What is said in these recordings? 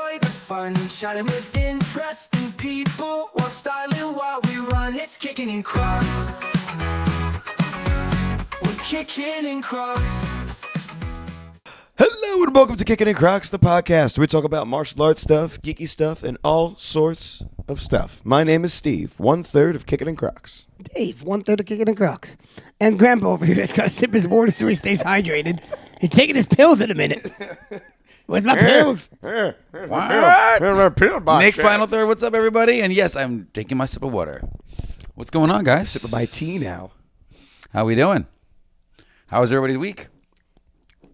enjoy the fun, chatting with interesting people while styling while we run. It's Kickin in Crocs. We're kicking in Crocs. Hello and welcome to Kickin in Crocs, the podcast where we talk about martial arts stuff, geeky stuff, and all sorts of stuff. My name is Steve, 1/3 of Kickin in Crocs. Dave, 1/3 of Kickin in Crocs. And Grandpa over here has got to sip his water so he stays hydrated. He's taking his pills in a minute. Where's my pills? Nick, final third. What's up, everybody? And yes, I'm taking my sip of water. What's going on, guys? Sipping my tea now. How we doing? How was everybody's week?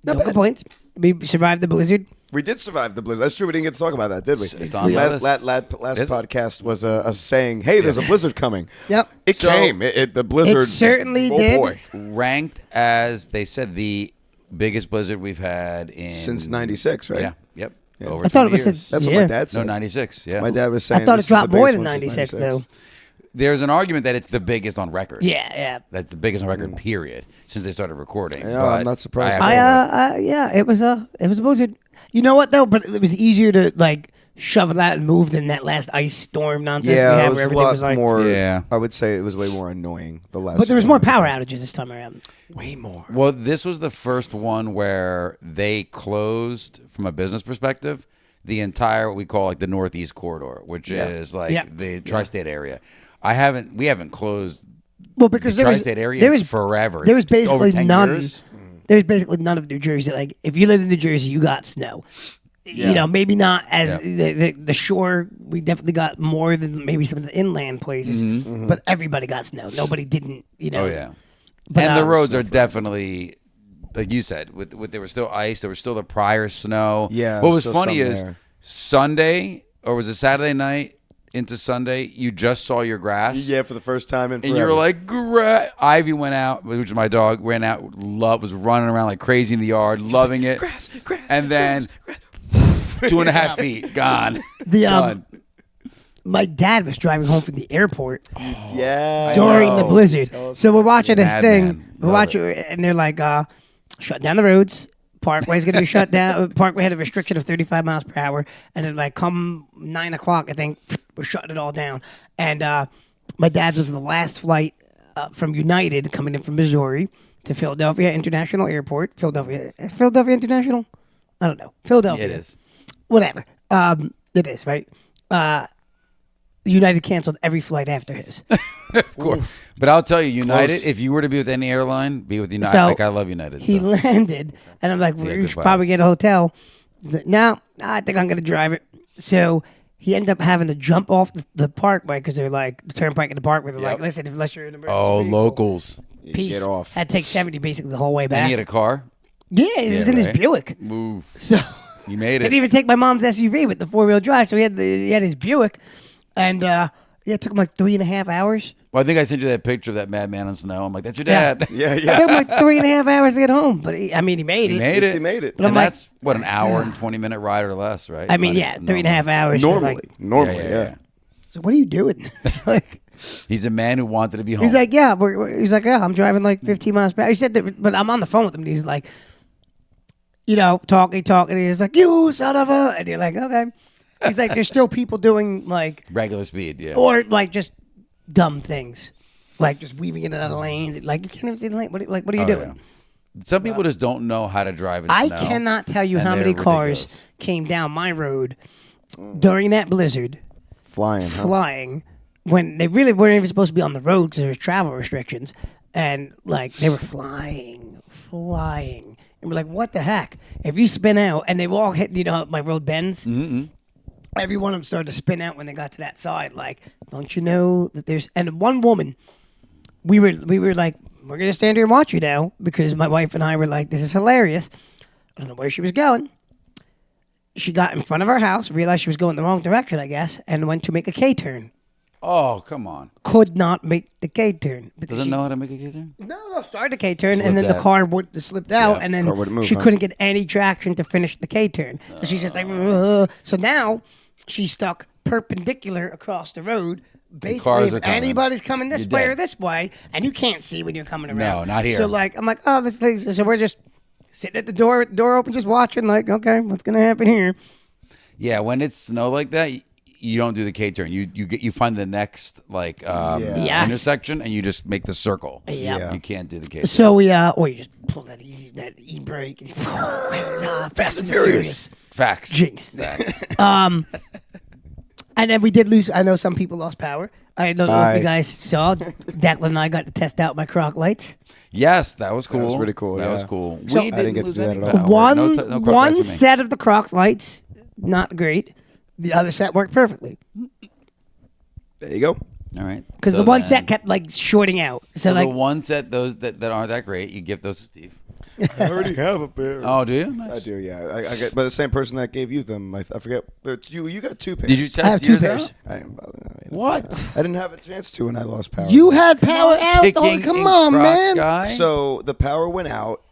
No complaints. We survived the blizzard. We did survive the blizzard. That's true. We didn't get to talk about that, did we? It's on the list. Last podcast was a saying, hey, there's a blizzard coming. Yep. It came. The blizzard. It certainly did. Boy. Ranked as, they said, the biggest blizzard we've had in... Since 96, right? Yeah. Yep. Yeah. Over I thought it 20 was years. That's what Yeah. my dad said. No, 96, yeah. My dad was saying I thought this it dropped is the more biggest than one since 96, though. There's an argument that it's the biggest on record. Yeah. That's the biggest on record, period, since they started recording. Yeah, But I'm not surprised. It was a blizzard. You know what, though? But it was easier to, shove that and move than that last ice storm nonsense we Yeah, had it where was a everything lot was like... more. Yeah. I would say it was way more annoying. The last. But there was one. more power outages this time around. Way more. Well, this was the first one where they closed, from a business perspective, the entire what we call the Northeast corridor, which is the tri-state area. We haven't closed Well, because the there was tri-state area there was forever. There was Over basically 10 none. years. There was basically none of New Jersey. Like if you lived in New Jersey, you got snow. Yeah. You know, maybe not as Yeah. the shore. We definitely got more than maybe some of the inland places, but everybody got snow. Nobody didn't. You know. Oh yeah, But, and the um, roads are definitely, like you said, with there was still ice. There was still the prior snow. Yeah, What was still funny some is there. Sunday, or was it Saturday night into Sunday? You just saw your grass. Yeah, for the first time in forever. And you were like, great. Ivy went out, which is my dog, ran out, was running around like crazy in the yard, loving it. grass, and then 2.5 feet gone. Done. My dad was driving home from the airport yeah. during the blizzard. So we're watching this Madman. thing. We're watching, and they're like, shut down the roads. Parkway's going to be shut down. Parkway had a restriction of 35 miles per hour. And then, come 9 o'clock, I think, we're shutting it all down. And my dad's was the last flight from United coming in from Missouri to Philadelphia International Airport. Is Philadelphia International? I don't know. Philadelphia. It is. Whatever. It is, right? United canceled every flight after his. Of course. But I'll tell you, United, Close. if you were to be with any airline, be with United. So, I love United. He so. landed, and I'm like, Yeah, we good should probably vibes. get a hotel. He's like, no, I think I'm going to drive it. So he ended up having to jump off the parkway because they're like, the turnpike in the parkway. They're like, listen, unless you're in an emergency Oh, vehicle, locals. peace. Get off. Had to take 70 basically the whole way back. And he had a car. Yeah, it was in his right? Buick. Move. So You made he it. didn't even take my mom's SUV with the 4-wheel drive. So he had his Buick. And it took him like 3.5 hours. Well, I think I sent you that picture of that madman on snow. I'm like, that's your Yeah. dad. Yeah, It yeah. took him like 3.5 hours to get home. But he made He it. made it. He made it. But I'm And like, that's, what, an hour and 20-minute ride or less, right? I mean, It's yeah, not 3.5 hours. Normally, Yeah. So what are you doing? It's like, He's a man who wanted to be home. he's like, yeah, I'm driving like 15 miles per hour. He said that, but I'm on the phone with him. And he's like, talking. And he's like, you son of a, and you're like, okay. He's like, there's still people doing regular speed, yeah. or just dumb things, like just weaving in and out of lanes. Like you can't even see the lane. What are you Oh, doing? yeah. Some people just don't know how to drive in I snow. cannot tell you and how they're many cars ridiculous. came down my road during that blizzard. Flying, huh? Flying when they really weren't even supposed to be on the road because there was travel restrictions, and they were flying, and we're like, what the heck? If you spin out, and they all hit, my road bends. Every one of them started to spin out when they got to that side. Like, don't you know that there's? And one woman, we were like, we're gonna stand here and watch you now because my wife and I were like, this is hilarious. I don't know where she was going. She got in front of our house, realized she was going the wrong direction, I guess, and went to make a K-turn. Oh, come on. Could not make the K-turn. because Doesn't she- know how to make a K-turn? No, started the K-turn, Slipped and then the out. car slipped out, Yeah, and then car wouldn't move, she huh? couldn't get any traction to finish the K-turn. So she's just like, "Ugh." So now she's stuck perpendicular across the road. Basically, cars if are coming. anybody's coming this You're way dead. or this way, and you can't see when you're coming around. No, not here. So I'm like, oh, this thing. So we're just sitting at the door open, just watching. Like, okay, what's gonna happen here? Yeah, when it's snow like that, you don't do the K-turn. You find the next Yes. intersection and you just make the circle. Yeah. You can't do the K-turn. So we or you just pull that e-brake. Fast and Furious. Facts. Jinx. Facts. And then we did lose. I know some people lost power. I don't know if you guys saw. Declan and I got to test out my Croc lights. Yes, that was cool. That was pretty cool, That yeah. was cool. So- We I didn't didn't get to lose do that any at all. power. One No Croc lights one for me. set of the Crocs lights, not great. The other set worked perfectly There you go. All right. because So the one then- set kept like shorting out. So So like the one set those that aren't that great, you give those to Steve. I already have a pair. Oh, do you? I Nice. do, yeah. I got by the same person that gave you them. I forget. But you got 2 pairs. Did you I test have 2 yours pairs. out? I didn't bother. What? I didn't have a chance to when I lost power. you had power out. Kicking Come in on, Crocs, man. guy? So the power went out.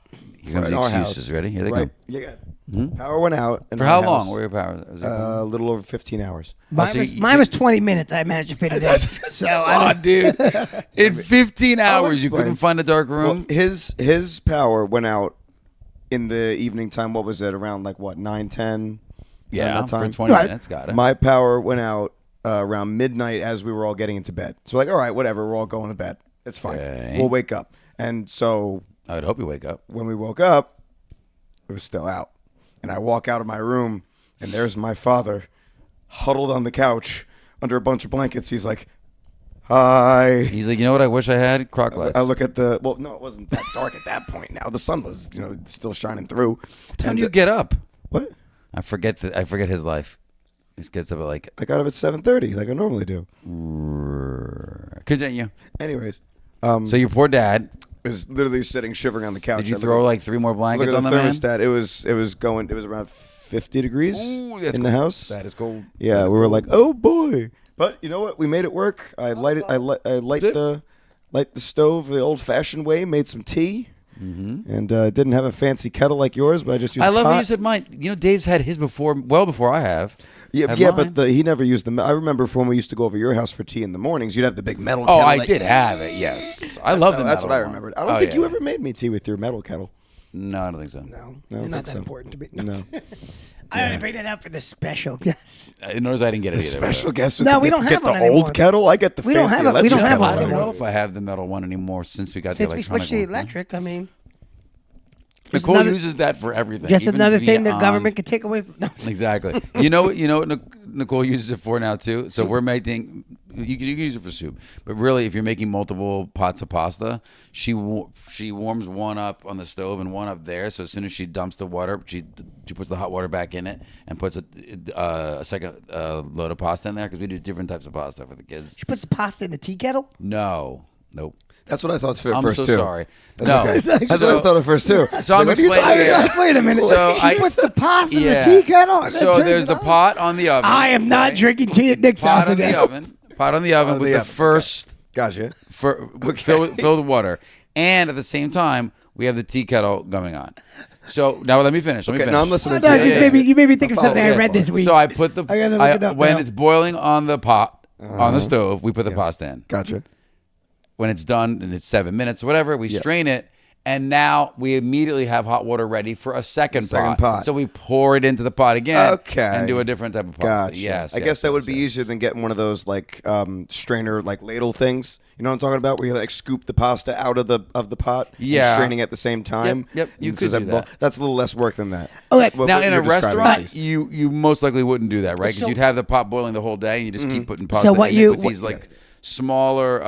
Here comes in the our excuses. house. Ready? Here they Right. come. Yeah. Power went out. In For our how house, long were your powers? Was it A little over 15 hours. Mine, so was, you- mine was 20 minutes. I managed to fit it in. So I Oh, don't, dude. In 15 hours, you explain. couldn't find a dark room? Well, his power went out in the evening time. What was it? Around like what 9, 10? yeah, around that for time. 20 Right. minutes. Got it. My power went out around midnight as we were all getting into bed. So like, all right, whatever. We're all going to bed. It's fine. Okay. We'll wake up. And so I would hope you wake up. when we woke up, it was still out. And I walk out of my room, and there's my father huddled on the couch under a bunch of blankets. He's like, hi. He's like, you know what I wish I had? Croc lights. I look at the, well, no, it wasn't that dark at that point now. The sun was, still shining through. What time do you get up? What? I forget his life. He just gets up at like... I got up at 7:30 like I normally do. Continue. Anyways, So your poor dad, was literally sitting shivering on the couch. did you I throw look- like 3 more look blankets at on the the man? thermostat. It was around 50 degrees Ooh, that's in the cold. house. That is cold. Yeah, That is we were cold. like, oh boy. But you know what? We made it work. I light the stove the old-fashioned way. Made some tea, and didn't have a fancy kettle like yours, but I just used. I love pot. how you said mine. You know, Dave's had his well before I have. Yeah, Had yeah, mine. but he never used them. I remember from when we used to go over your house for tea in the mornings. You'd have the big metal. Oh, kettle I that- did have it. Yes, I love the That's metal what I one. remembered. I don't Oh, think yeah. you ever made me tea with your metal kettle. No, I don't think so. no, I don't you're not think that so. important to me. No. I only bring that up for the special. Yes. I noticed I didn't get it either. Special guest. No, we get, don't have get the one old anymore. kettle. I get the We don't fancy have it. We electric don't have kettle. I don't one know if I have the metal one anymore since we got Since the we electronic switched to one. electric, I mean, Nicole another- uses that for everything. just even another to be thing the on- government could take away from. No. Exactly. You know what Nicole uses it for now too. So we're making. You can use it for soup, but really, if you're making multiple pots of pasta, she warms one up on the stove and one up there. So as soon as she dumps the water, she puts the hot water back in it and puts a second load of pasta in there because we do different types of pasta for the kids. She puts the pasta in the tea kettle. No, nope. That's what I thought at I'm first so too. sorry. That's No. okay. So- That's what I thought at first too. So I'm what are you explaining. I was Yeah. like, wait a minute. So She I- puts the pasta in the Yeah. tea kettle. and then So turns there's it the on? pot on the oven. I am not right? drinking tea at Nick's house Pot on again. the oven. Pot on the oven with the oven, first Gotcha. fill with water, and at the same time we have the tea kettle going on. So now let me finish. Let me Okay, finish. now I'm listening Oh, to no, you. just you made me think of I'll something I follow read this week. So I put the I gotta look it up when now. it's boiling on the pot on the stove, we put the pasta in. Gotcha. When it's done and it's 7 minutes, whatever, we strain it. And now we immediately have hot water ready for a second pot. So we pour it into the pot again Okay. and do a different type of pasta. Gotcha. Yes. I guess that would be easier than getting one of those like strainer like ladle things. You know what I'm talking about? Where you like scoop the pasta out of the pot. Yeah. And straining at the same time. Yep, you And could so do that. That's a little less work than that. Okay. What Now in you're a describing, at restaurant, least. you most likely wouldn't do that, right? Because So- you'd have the pot boiling the whole day, and you just keep putting pasta So what in you- it with these like smaller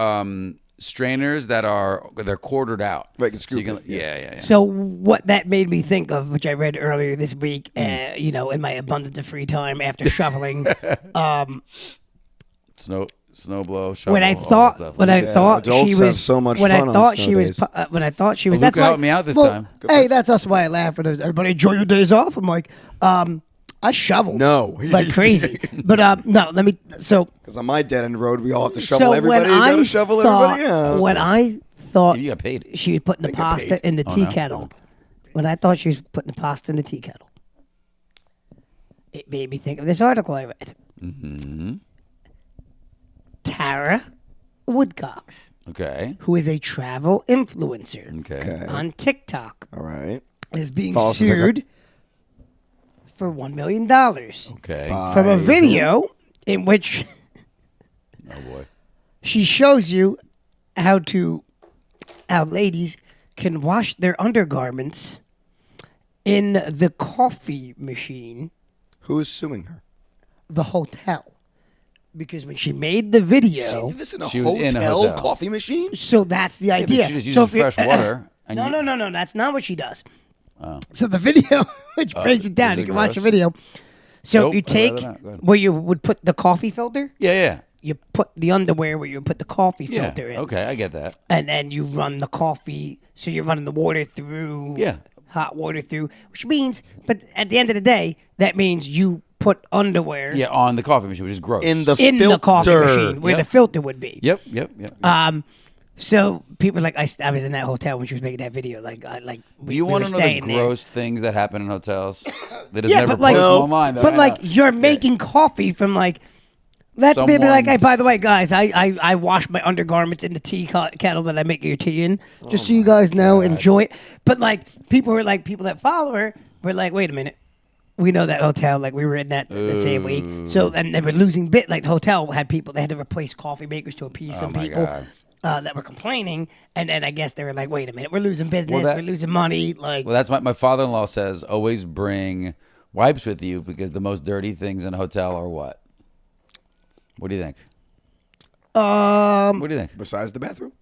strainers they're quartered out. Right, you can scoop it, Yeah. So what that made me think of, which I read earlier this week, in my abundance of free time after shoveling, Snow blow, shovel, when I all that thought stuff. when I thought adults she have was so much when fun I on thought snow she was days. when I thought she was Well, that's Luca why helped me out this well, time. Hey, that's also why I laugh when everybody enjoy your days off. I'm like, I shovel No. like crazy, but no, let me so Because on my dead end road, we all have to shovel so everybody. when You I gotta shovel thought everybody else. when I thought You got paid. she was putting the get pasta paid. in the Oh, tea no? kettle. When I thought she was putting the pasta in the tea kettle, it made me think of this article I read. Mm-hmm. Tara Woodcocks, Okay. who is a travel influencer Okay. Okay. on TikTok, All right. is being Follow us on TikTok. sued for $1 million Okay. from a video in which Oh boy. she shows you how ladies can wash their undergarments in the coffee machine, Who is suing her? the hotel. Because when she made the video, She did this in a She was in a hotel hotel. coffee machine? so that's the Yeah, but idea. she just so uses fresh water. And No, that's not what she does. So the video, which breaks it down, is you it can watch the gross? video. So Nope, you I'd take rather not. Go ahead. where you would put the coffee filter, Yeah. you put the underwear where you would put the coffee Yeah. filter in. Okay, I get that. And then you run the coffee, so you're running the water through, Yeah. hot water through, which means, but at the end of the day, that means you put underwear Yeah, on the coffee machine, which is gross. In the in the coffee filter. machine where Yep. the filter would be. Yep. So people like I was in that hotel when she was making that video. Do you want to know the gross things that happen in hotels? That is Yeah, never but like, posted online. though. but I like know. you're making coffee from like. That's maybe like, hey, Someone's- by the way, guys, I wash my undergarments in the tea kettle that I make your tea in, just so you guys know, enjoy it. But like people that follow her were like, wait a minute, we know that hotel, like we were in that the same week. So and they were losing bit. Like the hotel had people, they had to replace coffee makers to appease some my people God. that were complaining, and then I guess they were like, wait a minute, we're losing business, that- we're losing money, like. Well, that's my father-in-law says. Always bring wipes with you because the most dirty things in a hotel are what? What do you think? What do you think? Besides the bathroom?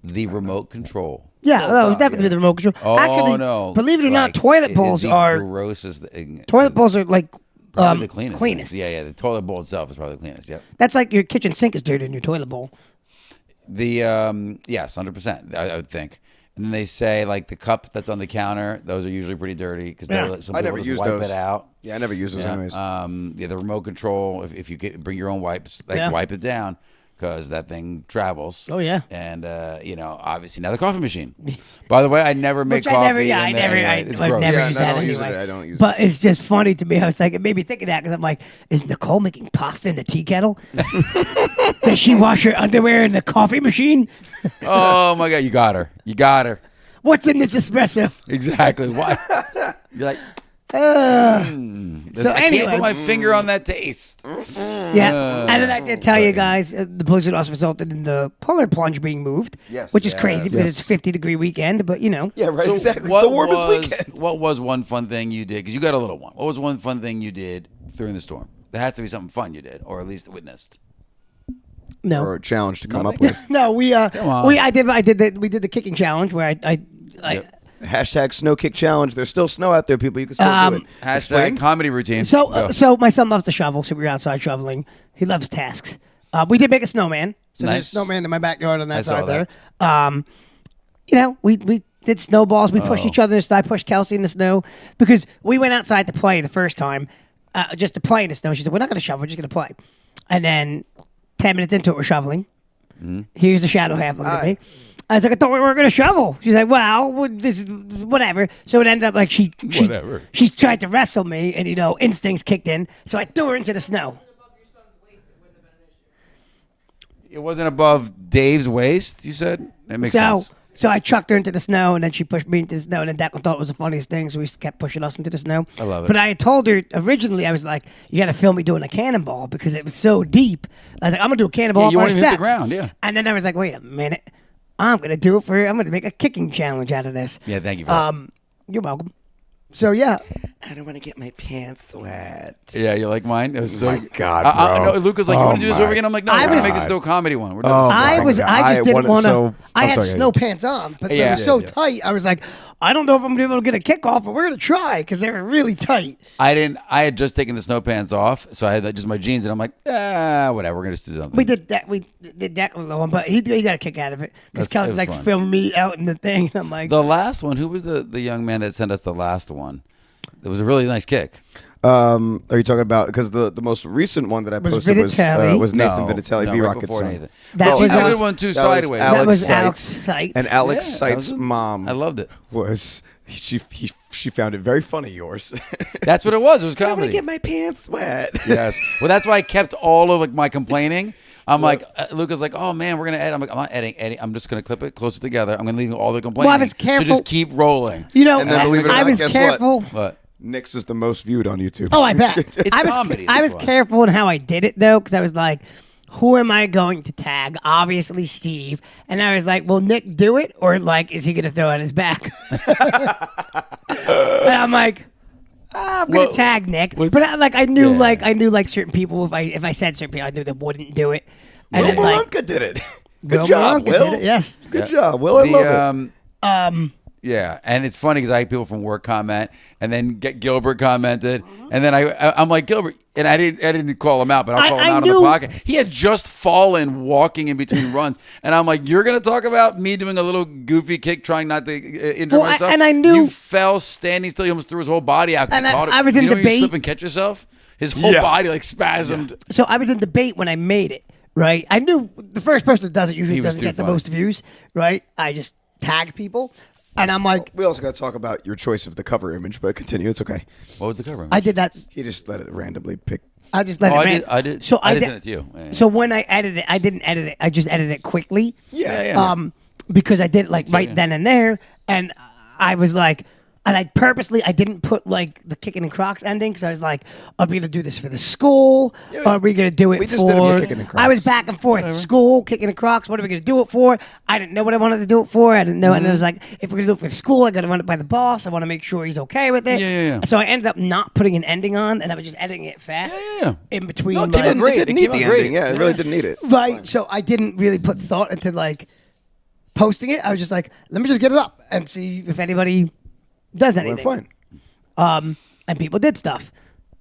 The remote control. Yeah, definitely the remote control. Oh Actually, no! believe it or not, Like, toilet it is bowls the are grossest thing. toilet bowls are like Probably the cleanest. cleanest. things. Yeah. The toilet bowl itself is probably the cleanest. Yep. That's like your kitchen sink is dirty in your toilet bowl. The yes, 100%. I would think. And then they say like the cup that's on the counter; those are usually pretty dirty because Yeah. some I people never just use wipe those. it out. Yeah, I never use those anyways. Yeah, the remote control. If you bring your own wipes, like Yeah. wipe it down because that thing travels. Oh, yeah. And obviously now the coffee machine. By the way, I never make Which coffee. I never It's I've gross. never Yeah, used no, I that don't use anyway. it. I don't use it. But it's just funny to me. I was like, it made me think of that because I'm like, is Nicole making pasta in the tea kettle? Does she wash her underwear in the coffee machine? Oh my god, you got her. You got her. What's in this espresso? Exactly. Why? You're like. So I can't anyway, put my finger on that taste. yeah. And then I did tell you guys, the blizzard also resulted in the polar plunge being moved. Yes. Which is crazy because Yes. it's 50-degree weekend, but you know. Yeah, right. So Exactly. It's what the warmest was- weekend. What was one fun thing you did? Because you got a little one. What was one fun thing you did during the storm? There has to be something fun you did, or at least witnessed. No. Or a challenge to come up Nothing. with. No, we on. we did the kicking challenge where I Yep. Hashtag snow kick challenge. There's still snow out there, people. You can still do it. Hashtag Explain. comedy routine. so Go. so my son loves to shovel, so we were outside shoveling. He loves tasks. We did make a snowman. So there's a Nice. snowman in my backyard on I that saw side there. that. We did snowballs. We Oh. pushed each other in the snow. I pushed Kelsey in the snow because we went outside to play the first time, just to play in the snow. She said, "We're not going to shovel. We're just going to play." And then 10 minutes into it, we're shoveling. Mm-hmm. Here's the shadow half looking at me. I was like, I thought we were going to shovel. She's like, well, this is whatever. So it ended up like she Whatever. she tried to wrestle me, and instincts kicked in. So I threw her into the snow. It wasn't above Dave's waist, you said? That makes sense. So I chucked her into the snow, and then she pushed me into the snow, and then Declan thought it was the funniest thing, so he kept pushing us into the snow. I love it. But I had told her originally, I was like, you got to film me doing a cannonball because it was so deep. I was like, I'm going to do a cannonball Yeah, up you our won't even hit the steps. ground, yeah. And then I was like, wait a minute. I'm going to make a kicking challenge out of this. Yeah, thank you for that. You're welcome. So, yeah. I don't want to get my pants wet. Yeah, you like mine? It was so. my God, bro. No, Luca's like, you Oh want to do this over my again? I'm like, no, I we're going was- to make this no comedy one. We're doing Oh this my I just God. didn't wanted- want to. so- I I'm had sorry. snow pants on, but they Yeah. were so Yeah. tight. I was like, I don't know if I'm going to be able to get a kickoff, but we're going to try because they were really tight. I had just taken the snow pants off, so I had just my jeans, and I'm like, whatever, we're going to just do something. We did that. We did that little one, but he got a kick out of it because That's- Kelsey's it was like fun. filming me out in the thing. And I'm like, The last one, who was the young man that sent us the last one? It was a really nice kick. Are you talking about because the most recent one that I Was posted Vitatelli. was Nathan No, Vitatelli, no, V right Rocket's before son. Nathan. That Well, was She's a Alex- good one too, that was sideways. that was Seitz. Alex Seitz. And Alex Yeah, that Seitz' was it. mom I loved it. was she found it very funny. Yours. That's what it was. It was I want to comedy. get my pants wet. Yes. Well, that's why I kept all of my complaining. I'm like, Luca's like, oh man, we're gonna edit. I'm like, I'm not editing. I'm just gonna clip it closer together. I'm gonna leave all the complaining. was careful. So just keep rolling. You know, And then believe it or I not, was guess careful. What? Nick's is the most viewed on YouTube. Oh, I bet. It's I was comedy, I that's was why. careful in how I did it though, because I was like, who am I going to tag? Obviously Steve. And I was like, will Nick do it, or like is he gonna throw it on his back? And I'm like, I'm gonna Well, tag Nick. what's- But I knew Yeah. I knew certain people, if I said certain people, I knew they wouldn't do it. And Will then Maronka did it. Good Will job, Maronka Will. did it, yes. Good job, Will. I love it. Yeah, and it's funny because I had people from work comment, and then Gilbert commented, and then I'm like, Gilbert, and I didn't call him out, but I'll call him I out knew- on the pocket. He had just fallen walking in between runs, and I'm like, you're gonna talk about me doing a little goofy kick, trying not to injure Well, myself, and I knew- you fell standing still. You almost threw his whole body out. 'cause And you caught it. I was in you know when you debate. slip and catch yourself. His whole Yeah. body like spasmed. So I was in debate when I made it, right? I knew the first person that does it usually He was doesn't too get the funny. most views, right? I just tag people, and I'm like, We also got to talk about your choice of the cover image, but continue. It's okay. What was the cover? I did that. He just let it randomly pick. I just let Oh, it. I did. So I I did did. send it to you. Yeah. So when I edited it, I didn't edit it. I just edited it quickly. Yeah. Because I did it like right yeah. then and there, and I was like, and I purposely I didn't put like the Kickin' and Crocs ending because I was like, are we gonna do this for the school? Yeah, Are we gonna do it we just for? did it for Kickin' and I was Crocs. back and forth. School, Kickin' and Crocs. What are we gonna do it for? I didn't know what I wanted to do it for. I didn't know, and I was like, if we're gonna do it for school, I gotta run it by the boss. I want to make sure he's okay with it. Yeah. So I ended up not putting an ending on, and I was just editing it fast. Yeah. In between. No, it like- didn't, great. it didn't It need came the out great. ending. Yeah, it really didn't need it. Right. So I didn't really put thought into like posting it. I was just like, let me just get it up and see if anybody does Well, anything. fine. And people did stuff.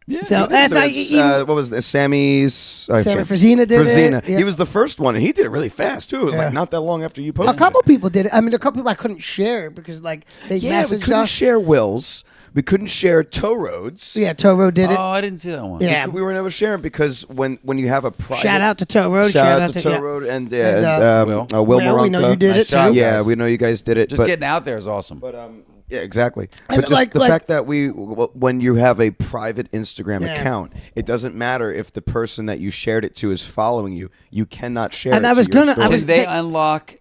Yeah. So that's So I it's, even, what was it? Sammy's? Sammy Frazina did it. Frazina. Yeah. He was the first one, and he did it really fast too. It was Yeah. like not that long after you posted. a couple people did it. I mean, a couple people I couldn't share because like they it. Yeah, we messaged couldn't us. share Will's. We couldn't share Tow Roads. Yeah, Tow Road did it. Oh, I didn't see that one. Yeah. We were never sharing because when you have a private Shout out to Tow Road. shout out to Tow yeah. Road and And, Will Will, we know Maronka. you did Nice it job, too. Yeah, guys. we know you guys did it. Just but, getting out there is awesome. But yeah, exactly. And But just like- the like- fact that when you have a private Instagram Yeah. account, it doesn't matter if the person that you shared it to is following you. You cannot share. And it I to was your gonna- I story. was- Did they they- unlock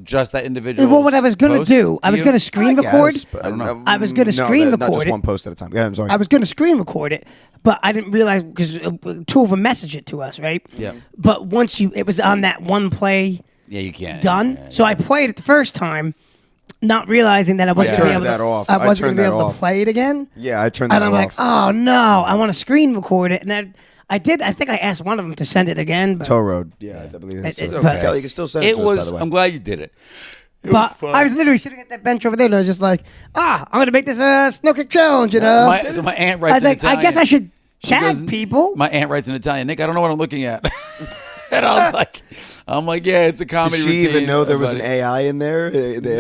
just that individual? Well, what I was gonna post do, I was you? gonna screen I record. guess, but, I don't know. I was gonna no, screen not record just it. one post at a time. Yeah, I'm sorry. I was going to screen record it, but I didn't realize because two of them messaged it to us, right? Yeah. But once it was on that one play Yeah, you can't. done. Yeah, So I played it the first time, not realizing that I wasn't Yeah. going to turned be able that to. off. I I wasn't going turned to be that able off. to play it again. Yeah, I turned that And I'm like, off. oh no, I want to screen record it, and then I did. I think I asked one of them to send it again, but, Tow Road. Yeah, I believe it's It's okay. Kelly, you can still send it, It to us, by was. the way. I'm glad you did it. but I was literally sitting at that bench over there, and I was just like, I'm going to make this a snow kick challenge, you know. So my aunt I writes was in like, Italian. I guess I should She tag goes- people. My aunt writes in Italian. Nick, I don't know what I'm looking at. And I was like, yeah, it's a Did comedy she routine. even know there was an but- AI in there?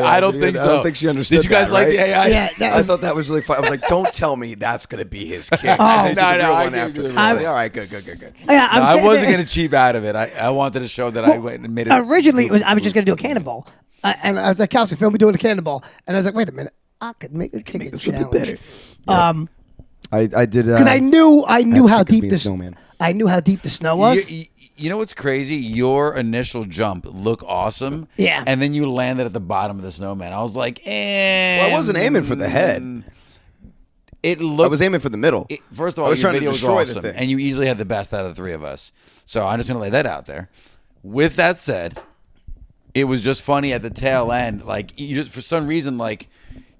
I don't think so. I don't think she understood. Did you guys that, like right? the AI? Yeah, that I was- thought that was really fun. I was like, don't tell me that's going to be his kid. Oh. I did No, the no, real I one gave after. you the real I was one. like, all right, good. Yeah, No, I sitting wasn't there- going to cheap out of it. I wanted to show that I went and made it. Originally, I was just going to do a cannonball. And I was like, Kelsey, film me doing a cannonball. And I was like, wait a minute. I could make a kicking this a little challenge. bit better. I did Because I knew how Kick is deep being this. snowman. I knew how deep the snow was. You know what's crazy? Your initial jump looked awesome. Yeah. And then you landed at the bottom of the snowman. I was like, Well, I wasn't aiming for the head. It looked. I was aiming for the middle. First of all, I was your trying to video was destroy the awesome, thing. and you easily had the best out of the three of us. So I'm just gonna lay that out there. With that said, it was just funny at the tail end. Like you just for some reason, like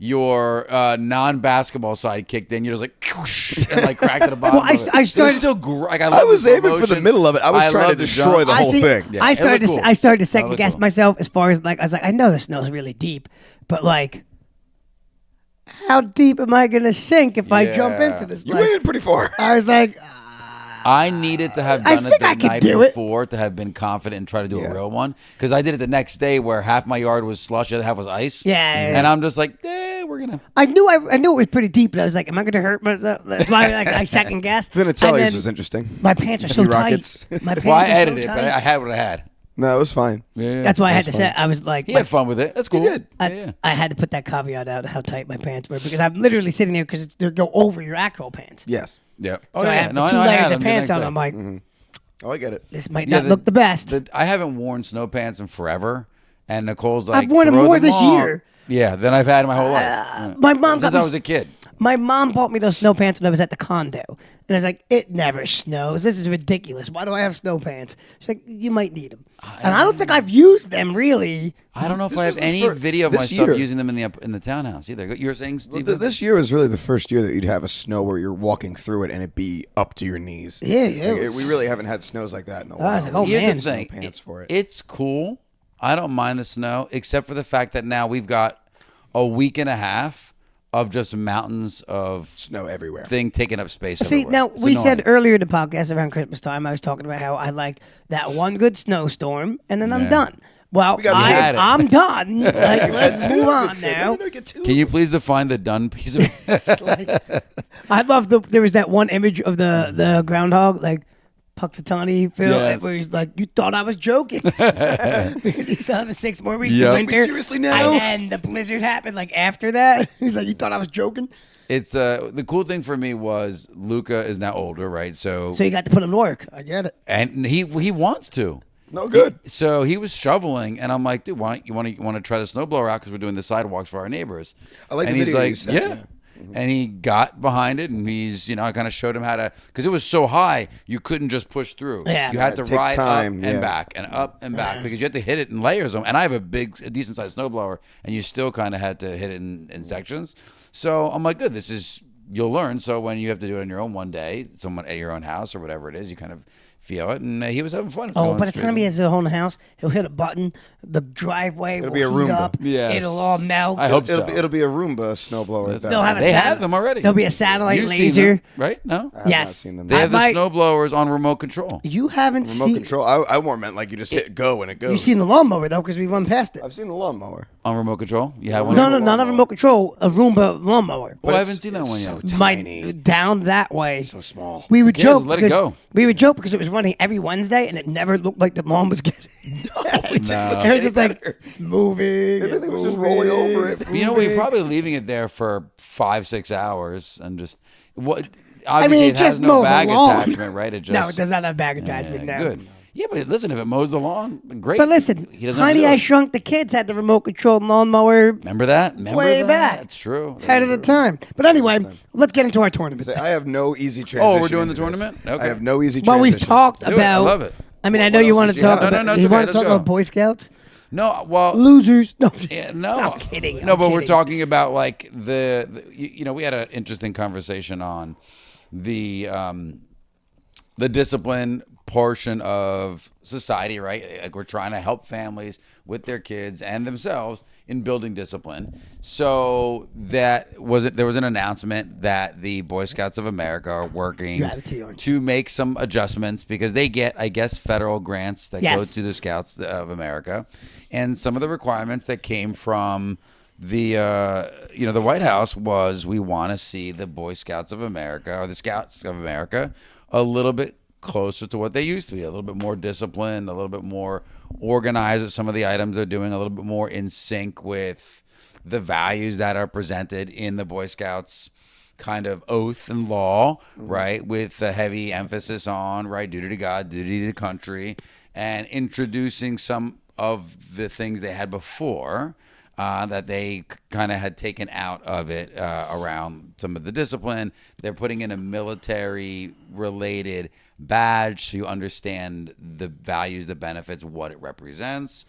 your non-basketball side kicked in. You're just like and like cracked at the bottom. Well, of it. I It was started- still like I was aiming for the middle of it. I was trying to destroy the whole thing. Yeah, I it started looked to cool. I started to It second looked guess cool. myself as far as like I was like, I know the snow's really deep, but like, how deep am I gonna sink if I jump Yeah. into this? You Like, went in pretty far. I was like, I needed to have I done it think the I could night do it. before to have been confident and try to do Yeah. a real one. Because I did it the next day where half my yard was slush, the other half was ice. Yeah. And I'm just like, we're gonna. I knew it was pretty deep, but I was like, am I gonna hurt myself? That's why I second guessed. And Vinatelli's then was interesting. My pants are so Heavy tight. rockets. My pants Well, I are so edited it, tight. but I had what I had. No, it was fine. Yeah. That's why I had to That's say. fine. I was like, He had fun with it. That's cool. did. Yeah. I had to put that caveat out how tight my pants were because I'm literally sitting there because they go over your actual pants. Yes. Yeah. So I have the two layers of pants on. I'm like, Oh, I get it. this might Yeah, not look the best. I haven't worn snow pants in forever, and Nicole's like, I've worn them "Throw more this on." year. Yeah, than I've had in my whole life. my mom since got I me- was a kid. My mom bought me those snow pants when I was at the condo. And I was like, it never snows. This is ridiculous. Why do I have snow pants? She's like, you might need them. And I don't think I've used them, really. I don't know if I have any video of myself using them in the townhouse either. You were saying, Steve? Well, this year was really the first year that you'd have a snow where you're walking through it and it be up to your knees. Yeah. We really haven't had snows like that in a while. I was like, oh, Here's man. the thing. Pants for it. It's cool. I don't mind the snow, except for the fact that now we've got a week and a half of just mountains of Snow everywhere. thing taking up space. See, everywhere. now, It's we annoying. said earlier in the podcast around Christmas time, I was talking about how I like that one good snowstorm, and then I'm Yeah. done. Well, got two. Had it. I'm done. Like, let's move on now. Can you please define the done piece of I love there was that one image of the groundhog, like Puxatawny Phil, Yes. where he's like, you thought I was joking. Because he saw the 6 more weeks Yep. of Take winter. me seriously now? And then the blizzard happened like after that. He's like, you thought I was joking? It's the cool thing for me was Luca is now older, right? So So you got to put him to work. I get it. and he wants to. No good. So he was shoveling, and I'm like, dude, why don't you want to try the snowblower out because we're doing the sidewalks for our neighbors. I like and the he's video like, you sent, yeah. And he got behind it, and he's, I kind of showed him how to, because it was so high, you couldn't just push through. Yeah. You had to Take ride time, up and yeah. back and up and back because you had to hit it in layers. And I have a decent sized snowblower, and you still kind of had to hit it in sections. So I'm like, good, you'll learn. So when you have to do it on your own one day, someone at your own house or whatever it is, you kind of feel it. And he was having fun. It was Oh, going by the straight time he in. has his own house, he'll hit a button. The driveway will be a heat Roomba. up. Yes. It'll all melt. I hope so. It'll be a Roomba snowblower. at that They'll have point. a They sat- have them already. There'll be a satellite You've seen laser. them, right? No? I have Yes. not seen them. They have the might- snowblowers on remote control. You haven't Remote seen. control. I more meant like you just hit go and it goes. You've seen the lawnmower though, because we run past it. I've seen the lawnmower. On remote control? You have one? No, not a lawnmower. remote control. A Roomba lawnmower. Well, I it's- haven't seen that it's one so yet. tiny. Down that way. So small. We would Yeah, joke. just let it because- go. We would joke because it was running every Wednesday, and it never looked like the lawn was getting. It was just like it's moving. It was just rolling over it. But you know, we're probably leaving it there for 5-6 hours and just what. I Obviously, mean, it has just no mow the bag lawn. attachment, right? It just No, it does not have bag Yeah, attachment now. Good. Yeah, but listen, if it mows the lawn, great. But listen, he doesn't have to Honey, do I it. Shrunk the Kids had the remote control lawnmower Remember that? Remember way that? back. That's true. ahead of the time. But anyway, let's get into our tournament. Say, I have no easy transition. Oh, we're doing the into this. tournament? Okay. I have no easy Well, transition. we've talked Do it. about. I love it. I mean, I What know you else want did to you talk have? about. No, it's you okay, want to let's talk go. about Boy Scouts? No, well, Losers. No. yeah, no, I'm kidding. No, I'm but we're kidding. talking about like we had an interesting conversation on the discipline portion of society, right? Like we're trying to help families with their kids and themselves in building discipline. So there was an announcement that the Boy Scouts of America are working Gratitude, aren't to make some adjustments because they get, I guess, federal grants that Yes. go to the Scouts of America, and some of the requirements that came from the the White House was we want to see the Boy Scouts of America or the Scouts of America a little bit closer to what they used to be, a little bit more disciplined, a little bit more organized with some of the items they're doing, a little bit more in sync with the values that are presented in the Boy Scouts kind of oath and law, right? With a heavy emphasis on, right, duty to God, duty to the country, and introducing some of the things they had before that they kind of had taken out of it around some of the discipline. They're putting in a military-related badge so you understand the values, the benefits, what it represents.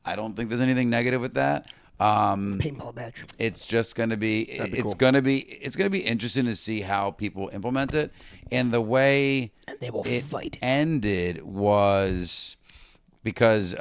I don't think there's anything negative with that. Paintball badge. It's just going to be be it's cool. going to be interesting to see how people implement it. And the way And they will it fight. ended was because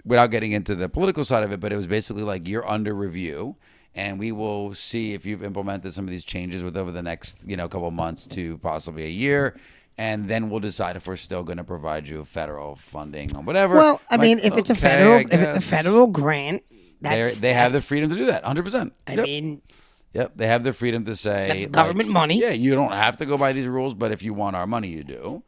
without getting into the political side of it, but it was basically like you're under review, and we will see if you've implemented some of these changes over the next couple of months to possibly a year. And then we'll decide if we're still going to provide you federal funding or whatever. Well, I Like, mean, if it's a okay, federal, I if it's a guess. federal grant, They have the freedom to do that, 100%. I Yep. mean, Yep, they have the freedom to say That's government money. Yeah, you don't have to go by these rules, but if you want our money, you do.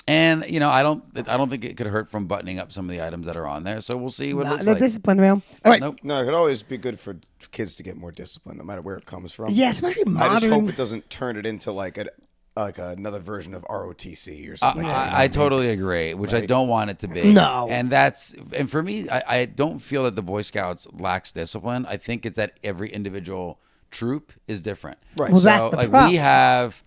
And I don't think it could hurt from buttoning up some of the items that are on there. So we'll see what it looks the like. discipline round. All right. Nope. No, it could always be good for kids to get more discipline, no matter where it comes from. Yeah, especially I just hope modern. it doesn't turn it into like like another version of ROTC or something. I totally agree, which I don't want it to be. No. And for me, I don't feel that the Boy Scouts lacks discipline. I think it's that every individual troop is different. Right. Well, So that's the like problem. we have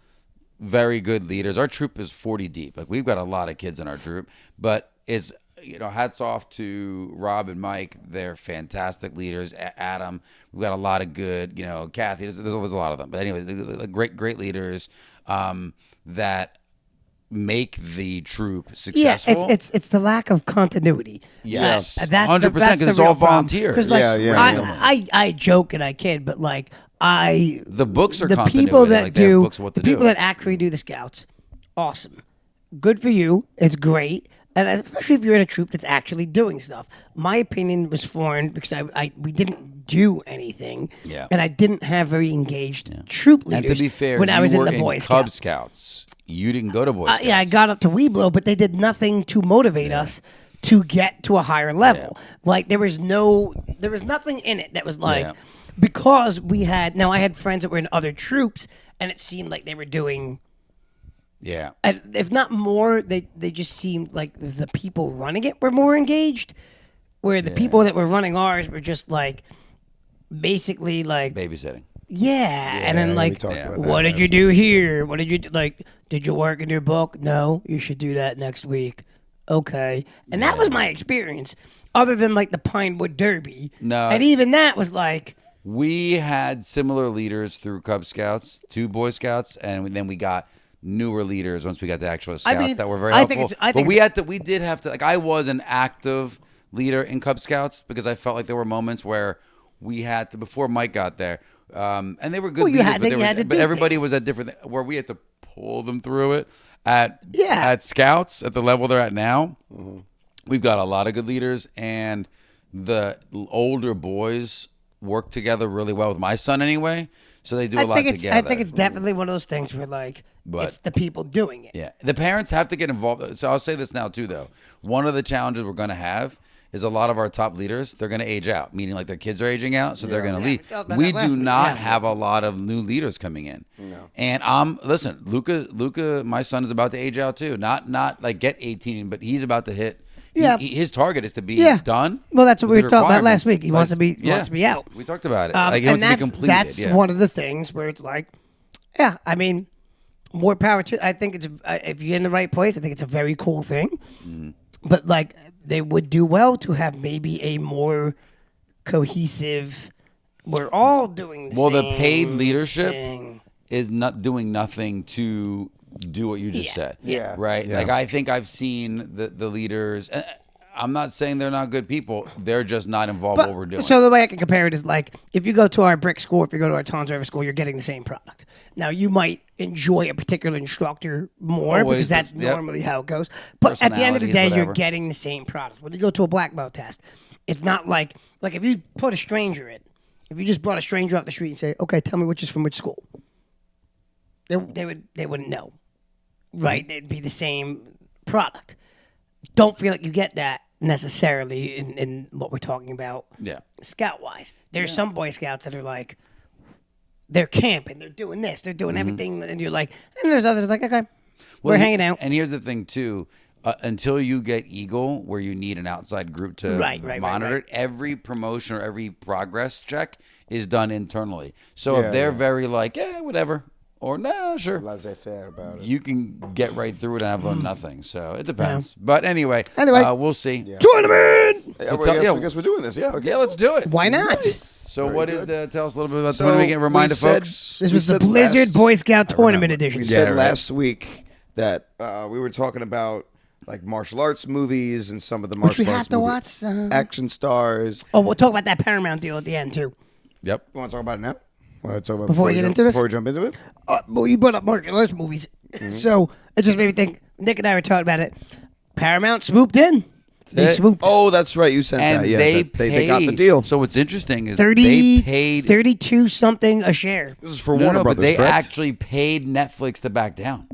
very good leaders. Our troop is 40 deep. Like we've got a lot of kids in our troop, but it's, hats off to Rob and Mike. They're fantastic leaders. Adam, we've got a lot of good, Kathy, there's a lot of them. But anyway, they're great leaders that make the troop successful. Yeah, it's the lack of continuity. Yes. That's 100%, that's 'cause the it's all real problem. volunteers. 'Cause, like, Yeah. I joke and I kid, but like The books are the continuity. people that Like, they have do books of what to the people do. that actually do the scouts, awesome, good for you. It's great, and especially if you're in a troop that's actually doing stuff. My opinion was formed because we didn't do anything, Yeah. and I didn't have very engaged troop leaders. And to be fair, when I was you in were the Boy Cub Scouts. Scouts. You didn't go to Boy Scouts. Yeah, I got up to Weeblo, but they did nothing to motivate us to get to a higher level. Like there was nothing in it that was like Yeah. because I had friends that were in other troops, and it seemed like they were doing. Yeah. And if not more, they just seemed like the people running it were more engaged, where the people that were running ours were just like, basically like, Babysitting. and then we like, talked about that what did last you do here? What did you do? Like? Did you work in your book? No, you should do that next week. Okay, and that was my experience. Other than like the Pinewood Derby, No. and even that was like, We had similar leaders through Cub Scouts to Boy Scouts, and then we got newer leaders once we got the actual scouts mean, that were very I helpful. think it's- I but think we did have to. Like I was an active leader in Cub Scouts because I felt like there were moments where we had to before Mike got there, and they were good Well, you leaders, had but, to- you had to but do everybody things. was at different where we had to pull them through it at Yeah. at Scouts at the level they're at now. We've got a lot of good leaders, and the older boys work together really well with my son anyway. So they do a lot together. I think it's definitely one of those things where like But- it's the people doing it. Yeah, the parents have to get involved. So I'll say this now too, though. One of the challenges we're going to have is a lot of our top leaders. They're going to age out, meaning like their kids are aging out, so they're going to Yeah, leave. we talked about We that last do week, not yeah. have a lot of new leaders coming in. No. And listen, Luca, my son is about to age out too. Not like get 18, but he's about to hit. Yeah. His target is to be Yeah. done. Well, that's what with we the were talking about last requirements. week. He wants to be Yeah. wants to be out. We talked about it. Like he and wants to be completed. that's yeah. one of the things where it's like, yeah, I mean, more power to. I think it's if you're in the right place, I think it's a very cool thing. But like, they would do well to have maybe a more cohesive. We're all doing the Well, the same paid leadership thing. is not doing nothing to do what you just said. Yeah. Right? Yeah. Like, I think I've seen the leaders. I'm not saying they're not good people. They're just not involved in what we're doing. So the way I can compare it is like if you go to our brick school, if you go to our Tom's River school, you're getting the same product. Now you might enjoy a particular instructor more Always, because that's yep. normally how it goes. But at the end of the Personalities, day, whatever. you're getting the same product. When you go to a black belt test, it's not like if you put a stranger in, if you just brought a stranger off the street and say, "Okay, tell me which is from which school," they wouldn't know, right? It'd be the same product. Don't feel like you get that necessarily in what we're talking about. Yeah. Scout wise, there's some Boy Scouts that are like, they're camping, they're doing this, they're doing everything, and you're like, and there's others like, okay, we're hanging out. And here's the thing, too. Until you get Eagle, where you need an outside group to Right, monitor right. it, every promotion or every progress check is done internally. So Yeah, if they're yeah. very like, whatever, or no, sure, Laissez-faire about it. you can get right through it and have learned nothing. So it depends. But anyway, Anyway. we'll see. Tournament! Yeah, So well, tell- I yeah, guess we're doing this. Yeah, okay. Yeah, let's do it. Why not? So Very what is good. the? Tell us a little bit about. So When do we get remind we the said- folks? This We was the said Blizzard last- Boy Scout Tournament remember. edition. We Yeah, said right. last week that we were talking about like martial arts movies and some of the Which we martial have arts to movie watch. action stars. Oh, we'll talk about that Paramount deal at the end, too. Yep. You want to talk about it now? Want to talk about Before we get into this? Before we jump into it? Well, you brought up martial arts movies. So it just made me think, Nick and I were talking about it. Paramount swooped in. They It- swooped. Oh, that's right. You sent And that. Yeah, they that- they got the paid- deal. So what's interesting is 30, they paid 32 something a share. This is for No, Warner no, Brothers, but they correct? actually paid Netflix to back down.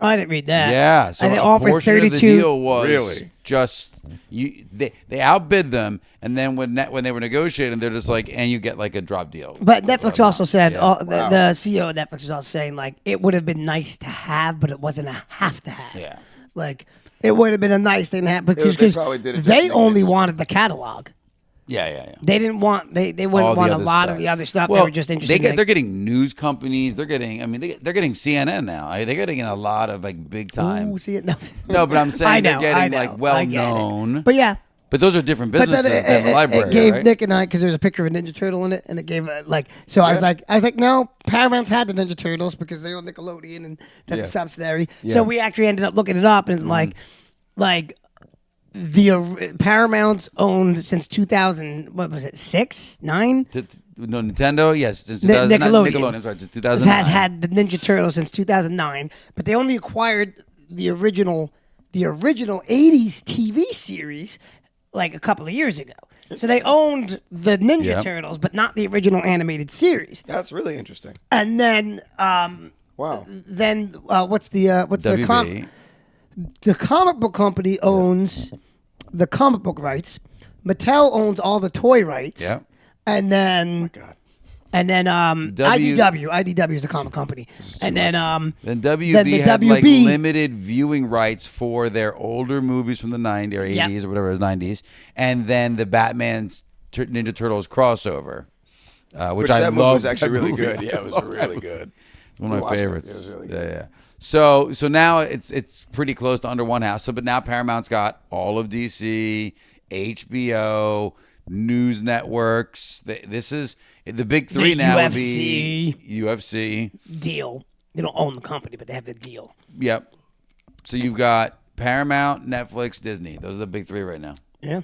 I didn't read that. Yeah, so and they a offered portion of the 32. deal was Really? just they outbid them, and then when they were negotiating, they're just like, and you get like a drop deal. But Netflix also said, Yeah. the CEO of Netflix was also saying, like, it would have been nice to have, but it wasn't a have to have. Yeah. Like, it would have been a nice thing to have because They probably did it just to they make it only interesting. wanted the catalog. Yeah. They didn't want they wouldn't All the want a other lot stuff. of the other stuff. Well, they were just interested. they're getting news companies. They're getting. I mean, they're getting CNN now. They're getting a lot of like big time. Ooh, see it? No, No, but I'm saying I know, they're getting I know, like well I get it. known. But yeah. But those are different But businesses then than the library, it gave right? Nick and I, because there was a picture of a Ninja Turtle in it, and it gave like. So I was like, no, Paramount's had the Ninja Turtles because they own Nickelodeon, and that's a subsidiary. Yeah. So we actually ended up looking it up, and it's like the Paramount's owned since 2000. What was it? 6, 9? No, Nintendo, yes, since Nickelodeon. Nickelodeon, I'm sorry, since Has 2009. had the Ninja Turtles since 2009, but they only acquired the original 80s TV series like a couple of years ago. So they owned the Ninja Yep. Turtles, but not the original animated series. That's really interesting. And then, Wow. what's the WB. the comic book company owns the comic book rights. Mattel owns all the toy rights. Yeah. And then, God. and then W- IDW is a comic company. And then Then Then WB the had like WB limited viewing rights for their older movies from the 90s or 80s or whatever it was, 90s. And then the Batman's Ninja Turtles crossover, which I that movie love. was actually that really movie. good. Yeah, it was I love really that good. It's one of my watched it. It favorites. was really Yeah. So now it's pretty close to under one house. So but now Paramount's got all of DC, HBO, news networks. This is the big three The now. UFC. Would be UFC. deal. They don't own the company, but they have the deal. Yep. So you've got Paramount, Netflix, Disney. Those are the big three right now. Yeah.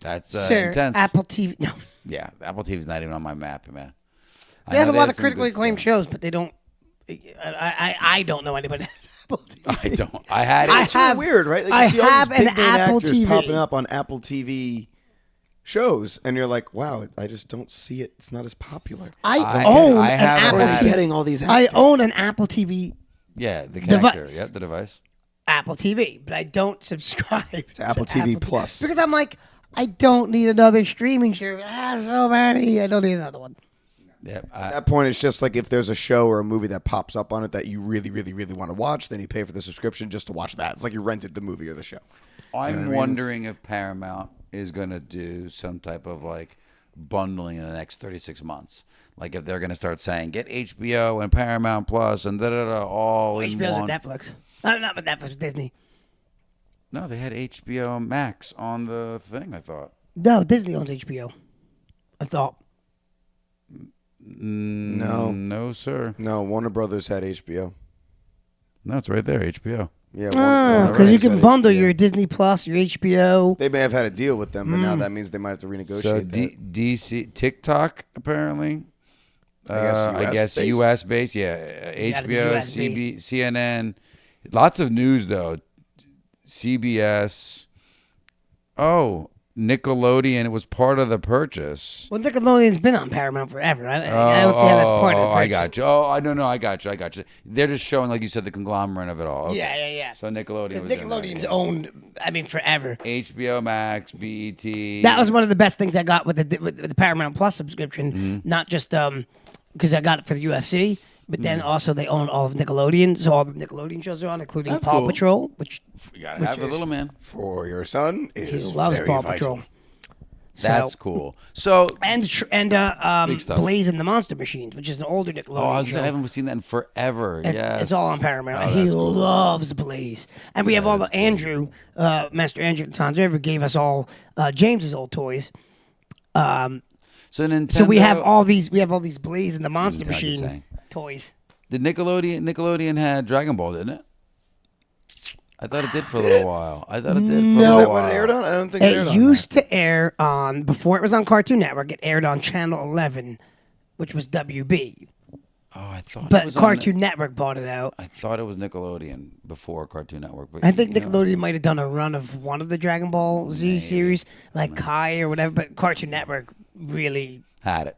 That's Sir, intense. Apple TV. No. Yeah, Apple TV's not even on my map, man. I They have know a lot of some critically good acclaimed stuff. shows, but they don't. I don't know anybody that has Apple TV. I don't. I had it. I It's really have- weird, right? Like, I you see all have these big an name Apple actors TV. popping up on Apple TV shows, and you're like, wow, I just don't see it. It's not as popular. I own I an haven't Apple Where are had they TV. getting all these I actors? own an Apple TV, Yeah, the connector. Device. Yep, the device. Apple TV, but I don't subscribe to Apple TV Plus. because I'm like, I don't need another streaming service. So many. I don't need another one. Yep. At that point, it's just like if there's a show or a movie that pops up on it that you really, really, really want to watch, then you pay for the subscription just to watch that. It's like you rented the movie or the show. I'm wondering if Paramount is going to do some type of like bundling in the next 36 months. Like if they're going to start saying, get HBO and Paramount Plus and da-da-da all in HBO's one. at Netflix. Not with Netflix, Disney. No, they had HBO Max on the thing, I thought. No, Disney owns HBO. I thought. No. No, sir. No, Warner Brothers had HBO. No, it's right there, HBO. Yeah, Because you Brothers can had bundle HBO. your Disney Plus, your HBO. They may have had a deal with them, but now that means they might have to renegotiate So that. DC TikTok apparently. I guess US based. US based. Yeah, gotta be HBO, US based. CNN. Lots of news though. CBS. Oh, Nickelodeon. It was part of the purchase. Well, Nickelodeon's been on Paramount forever. I don't see how that's part of the I purchase. got you. Oh, I don't know. I got you. They're just showing, like you said, the conglomerate of it all. Okay. Yeah. So Nickelodeon. Because was in there, Nickelodeon's yeah. owned, forever. HBO Max, BET. That was one of the best things I got with the Paramount Plus subscription. Mm-hmm. Not just because I got it for the UFC, but then also they own all of Nickelodeon. So all the Nickelodeon shows are on, including That's Paw cool. Patrol, which You gotta have a little man. For your son he is loves very Paw vital. Patrol. That's So- cool. So And Big stuff. Blaze and the Monster Machines, which is an older Nickelodeon show. I haven't seen that in forever. Yes. It's all on Paramount. Oh, and he that's cool. loves Blaze. And we have all the Andrew, Master Andrew Tanzerva gave us all James's old toys. So Nintendo. So we have all these Blaze and the Monster Nintendo, you're Machine saying. toys. Did Nickelodeon had Dragon Ball, didn't it? I thought it did for a little while. No. Is a that little what while. it aired on? I don't think it aired It on used to air on, before it was on Cartoon Network, it aired on Channel 11, which was WB. Oh, I thought. it But was Cartoon Network bought it out. I thought it was Nickelodeon before Cartoon Network. But I think you know, Nickelodeon might have done a run of one of the Dragon Ball Z series, like Kai or whatever, but Cartoon Network really had it.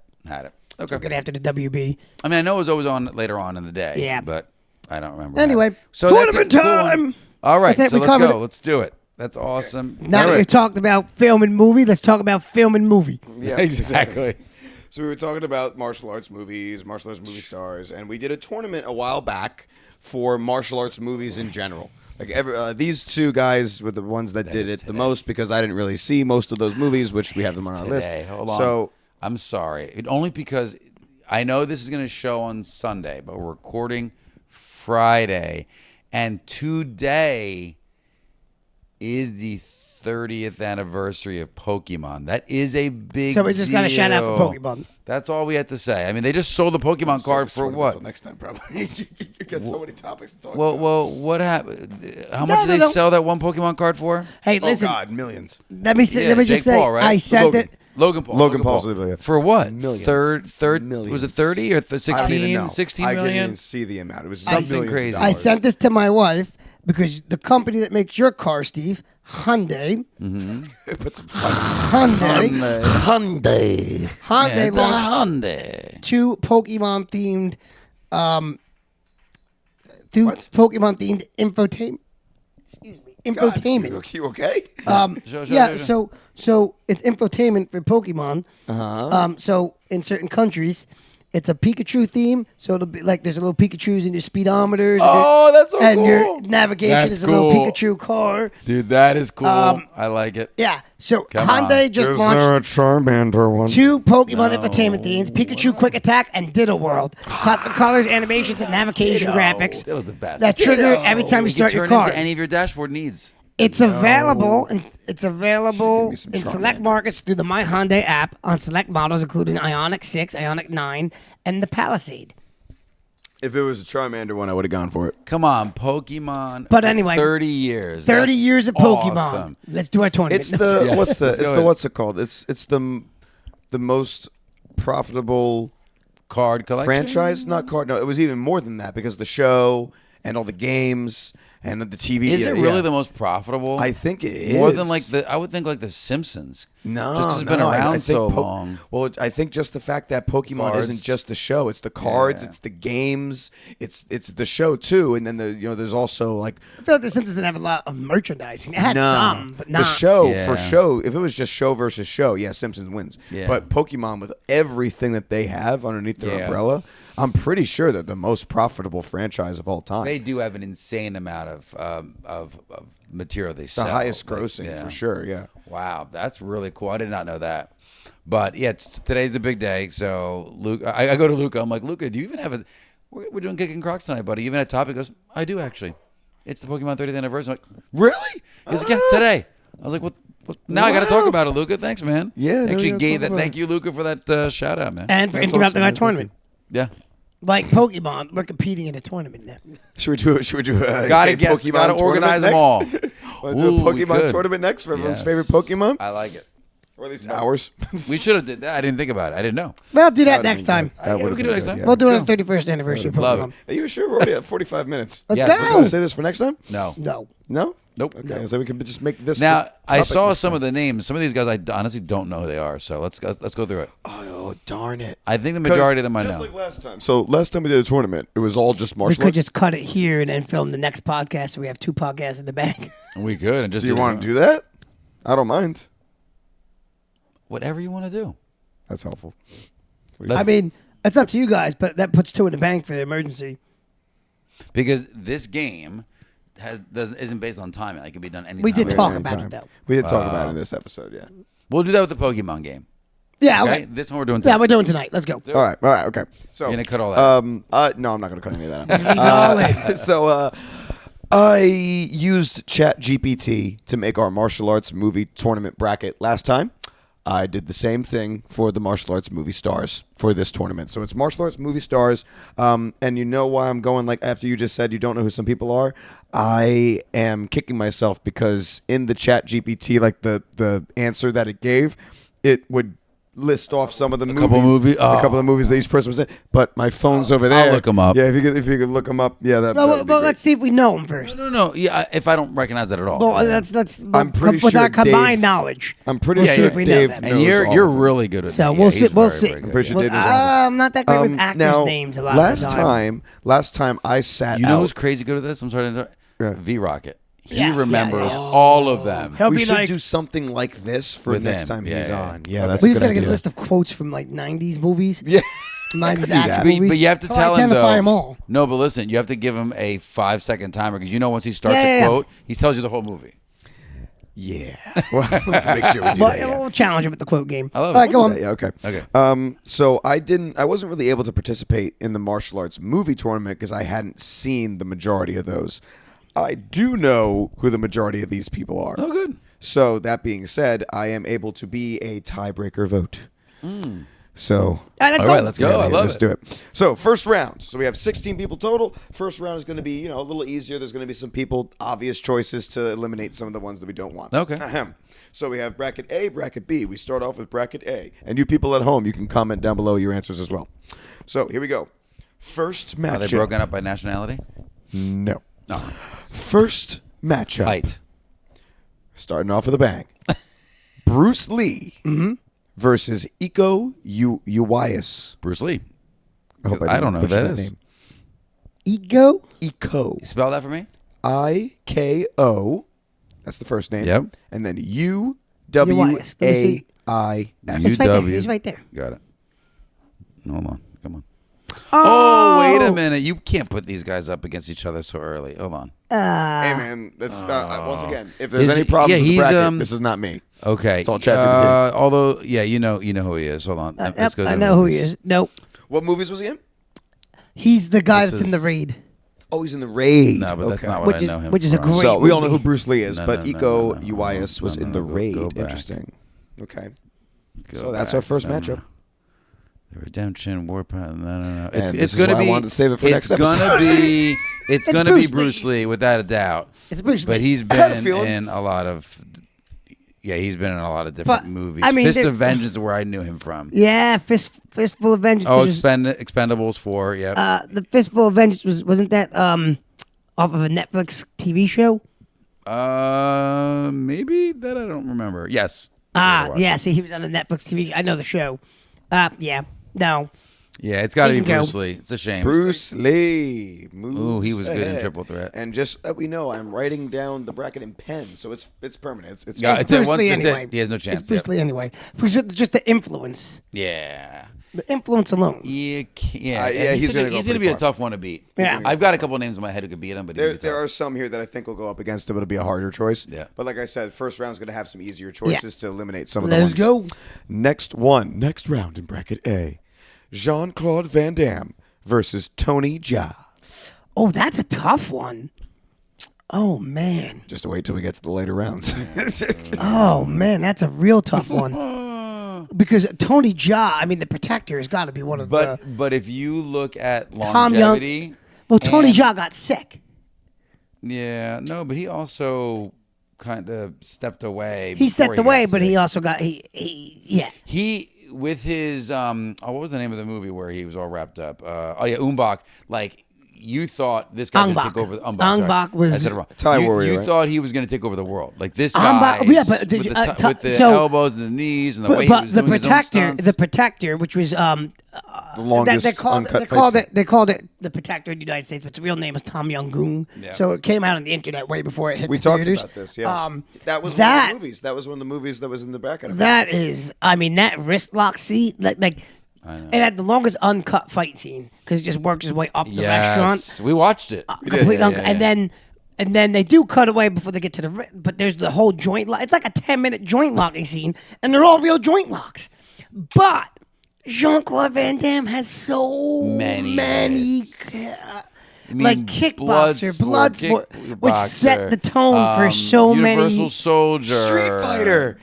Okay. took it after the WB. I mean, I know it was always on later on in the day. Yeah. But I don't remember. Anyway, that. So that's a tournament cool one. time. All right, That's it, so we let's covered go. it. Let's do it. That's awesome. Now that we've talked about film and movie, let's talk about film and movie. Yeah, Exactly. So we were talking about martial arts movies, martial arts movie stars, and we did a tournament a while back for martial arts movies in general. Like these two guys were the ones that did it the most because I didn't really see most of those movies, which we have them on our list. Hold on. So I'm sorry. Only because I know this is going to show on Sunday, but we're recording Friday, and today is the 30th anniversary of Pokemon. That is a big So we just got a shout out for deal. Pokemon. That's all we had to say. I mean, they just sold the Pokemon card for what? Until next time, probably. You got so many topics to talk Well, about. well, what happened? How much did they sell that one Pokemon card for? Hey, Oh listen. God, millions. Let me Yeah, just Jake say, Paul, right? I said Logan. that. Logan Paul. Logan Paul's the- For what? Millions. Third. Millions. Was it 30 or 16? I don't even know. 16 I didn't million? even see the amount. It was Something millions of crazy. I dollars. sent this to my wife because the company that makes your car, Steve, Hyundai, Put some fun. Hyundai launched Hyundai. two Pokemon themed, infotainment. Excuse me, infotainment. You okay? So it's infotainment for Pokemon. So in certain countries, it's a Pikachu theme. So it'll be like there's a little Pikachu's in your speedometers. Oh, that's so and cool. your navigation That's is a little cool. Pikachu car. Dude, that is cool. I like it. Yeah. So Come Hyundai on. just launched a Charmander one? two Pokemon infotainment themes: Pikachu Quick Attack and Ditto World. Custom colors, animations, and navigation graphics That was the best. that trigger every time you You can start your turn car. into any of your dashboard needs. It's available and it's available me some in select Charmander. markets through the My Hyundai app on select models, including Ioniq 6, Ioniq 9, and the Palisade. If it was a Charmander one, I would have gone for it. Come on, Pokemon. But for anyway, 30 years. 30 That's years of Pokemon. awesome. Let's do our tournament. It's the Yes, what's the let's it's go the ahead. what's it called? It's the most profitable Card collection. franchise, not card. No, it was even more than that because the show and all the games and the TV. Is it really yeah. the most profitable? I think it is More than like I would think like the Simpsons. No, just 'cause it's no, been I around think so long. Well, I think just the fact that Pokemon Cards. isn't just the show; it's the cards, Yeah. it's the games, it's the show too. And then there's also like I feel like The Simpsons didn't have a lot of merchandising. It had some, but not. the show Yeah. for show. If it was just show versus show, yeah, Simpsons wins. Yeah. But Pokemon with everything that they have underneath their Yeah. umbrella, I'm pretty sure they're the most profitable franchise of all time. They do have an insane amount of material they the sell. highest Like, grossing yeah. for sure. Yeah. Wow, that's really cool. I did not know that. But yeah, today's the big day. So Luke, I go to Luca. I'm like, Luca, do you even have a? We're doing Kickin Crocs tonight, buddy. You even have a topic? He goes, I do actually. It's the Pokemon 30th anniversary. I'm like, really? He's like, yeah, today. I was like, what? Now I got to talk about it, Luca. Thanks, man. Yeah, no, actually yeah, gave talk that. about Thank you, Luca, for that shout out, man. And for That's interrupting awesome, our man. tournament. Yeah. Like Pokemon, we're competing in a tournament now. Should we do a Gotta a guess. Pokemon Gotta organize them tournament all. next? Want to do a Ooh, we Pokemon could. tournament next for everyone's Yes. favorite Pokemon? I like it. Or at least ours. We should have did that. I didn't think about it. I didn't know. We'll do that That'd next be time. good. That we would've can been do it next good, time. yeah. We'll do it Sure. on the 31st anniversary of Love Pokemon. Are you sure we're already at 45 minutes? Let's Yes, go. let's We're gonna say this for next time? No. No. No? Nope. Okay, so we can just make this. Now the I topic saw next some time. of the names. Some of these guys I honestly don't know who they are. So let's go through it. Oh darn it! I think the majority of them I just know. like last time. So last time we did a tournament, it was all just We martial could arts. just cut it here and then film the next podcast so we have two podcasts in the bag. We could and just Do you want to do that? I don't mind. whatever you want to do. That's helpful. I mean, it's up to you guys, but that puts two in the bank for the emergency. Because this game isn't based on timing. It can be done anytime. We did we talk want. about it, though. We did talk about it in this episode. Yeah. We'll do that with the Pokemon game. Yeah, Okay. okay. This one we're doing. Yeah, Tonight. we're doing tonight. Let's go. All right. Okay. So You're gonna cut all that. No, I'm not gonna cut any of that. Leave it all in. So I used ChatGPT to make our martial arts movie tournament bracket last time. I did the same thing for the martial arts movie stars for this tournament. So it's martial arts movie stars. And you know why I'm going like after you just said you don't know who some people are? I am kicking myself because in the ChatGPT, like the answer that it gave, it would list off some of the couple a couple of movies that each person was in. But my phone's over there. I'll look 'em up. Yeah, if you could look them up. Yeah, that No, would be but great. let's see if we know them first. No. Yeah, if I don't recognize that at all. Well, that's I'm pretty with sure our combined Dave- knowledge. I'm pretty We'll sure see if we know Dave them. knows and you're all you're of them. really good at So that. we'll Yeah, see. he's We'll very, see. very good. I'm pretty sure Well, Dave knows all of them. I'm not that great with actors' Now, names a lot last of the time. time I sat You know out. who's crazy good at this? I'm sorry to interrupt. Yeah. V-Rocket. He Yeah, remembers yeah. all of them. He'll We be should like, do something like this for With next him. time Yeah, he's yeah. on. Yeah, Okay. that's we a just good gotta get idea. a list of quotes from like '90s movies. Yeah. 90s do that. action But, movies. but you have to I'll tell him identify though. them all. No, but listen, you have to give him a 5-second timer because you know once he starts Yeah, a yeah. quote, he tells you the whole movie. Yeah. Well, let's make sure we do Well, that. Yeah. we'll challenge him with the quote game. I love All it. right, go on. Yeah, okay. Okay. So I wasn't really able to participate in the martial arts movie tournament because I hadn't seen the majority of those. I do know who the majority of these people are. Oh, good. So that being said, I am able to be a tiebreaker vote. So All right, let's All go. right, let's go. I love let's it. do it. So first round. So we have 16 people total. First round is going to be a little easier. There's going to be some obvious choices to eliminate some of the ones that we don't want. Okay. Ahem. So we have bracket A, bracket B. We start off with bracket A, and you people at home, you can comment down below your answers as well. So here we go. First matchup. Are they broken up by nationality? No. No. First matchup. Height. Starting off with a bang. Bruce Lee versus Iko Uwais. Bruce Lee. I hope I don't know who butcher that is. name. Ego. Iko. Spell that for me. IKO. That's the first name. Yep. And then Uwais. UWAIS. It's right there. UW. He's right there. Got it. Hold on. Come on. Oh, wait a minute. You can't put these guys up against each other so early. Hold on. Hey man, that's once again. If there's Is any it- problems yeah, with the he's, bracket, this is not me. Okay. It's all ChatGPT. Although, yeah, you know who he is. Hold on. Yep, Let's go to I the know who he movies. is. Nope. What movies was he in? He's the guy This that's in the is- raid. Oh, he's in the Raid. No, but that's Okay. not what I know him Which is a from. great So we all know movie. who Bruce Lee is, No, but no, Iko no, Uwais was no, in no, the go Raid. back. Interesting. Okay. Go So that's back. our first No, no, matchup. no. The Redemption, Warpath. No. And It's this is gonna why I be. wanted to save it for next It's episode. gonna be. It's It's gonna be Bruce Lee. Bruce Lee without a doubt. It's Bruce Lee. But he's I had a been feeling. in a lot of. Yeah, he's been in a lot of different But, movies. I mean, Fist there- of Vengeance is where I knew him from. Yeah, Fistful of Vengeance. Oh, which is- Expendables 4. Yeah. the Fistful of Vengeance wasn't that off of a Netflix TV show? Maybe that I don't remember. Yes. I never watched Yeah. it. See, he was on a Netflix TV. I know the show. Yeah. No. Yeah, it's got to He be can go. Bruce Lee. It's a shame. Bruce Lee. Moves Ooh, he was good in ahead. Triple Threat. And just that we know, I'm writing down the bracket in pen, so it's permanent. It's Yeah, It's it. Bruce Lee That's anyway. it. He has no chance. It's Bruce Yep. Lee anyway. Because just the influence. Yeah. The influence alone. Yeah, yeah, he's gonna go he's pretty be a far. tough one to beat. Yeah. I've got a couple names in my head who could beat him, but he's There, gonna be there tough. are some here that I think will go up against him. It'll be a harder choice. Yeah. But like I said, first round's going to have some easier choices to eliminate some of the Let's ones. go. Next round in bracket A. Jean-Claude Van Damme versus Tony Jaa. Oh, that's a tough one. Oh, man. Just wait till we get to the later rounds. Oh, man. That's a real tough one. Because Tony Jaa, I mean, the Protector has got to be one of the... But if you look at Tom Young- longevity, Well, Tony and- Jaa got sick. yeah, no, but he also kind of stepped away. He before stepped away, got but sick. he also got... Yeah. He with his what was the name of the movie where he was all wrapped up? Umbach. Like you thought this guy was going to Angbach. take over. Sorry. Angbach was- I said it wrong. Thai you, warrior, you right? thought he was going to take over the world. Like this Angbach- guy. yeah, but did with you- the, with the so- elbows and the knees and the way he But was the doing his own stunts. the Protector, which was the longest uncut fight they called it the Protector in the United States, but its real name is Tom Young-goon. Yeah. So it came out on the internet way before it hit We the talked theaters. about this, yeah. That was one of that- the movies. That was one of the movies that was in the bracket. That is, I mean, that wrist lock scene, like it had the longest uncut fight scene because it just works its way up the restaurant. Yes, we watched it. Completely Yeah, uncut. yeah, yeah. And then they do cut away before they get to but there's the whole joint lock. It's like a 10-minute joint locking scene, and they're all real joint locks. But Jean-Claude Van Damme has so Many hits. I mean, like kickboxer, Bloodsport, which set the tone for so Universal many. Soldier, Street Fighter.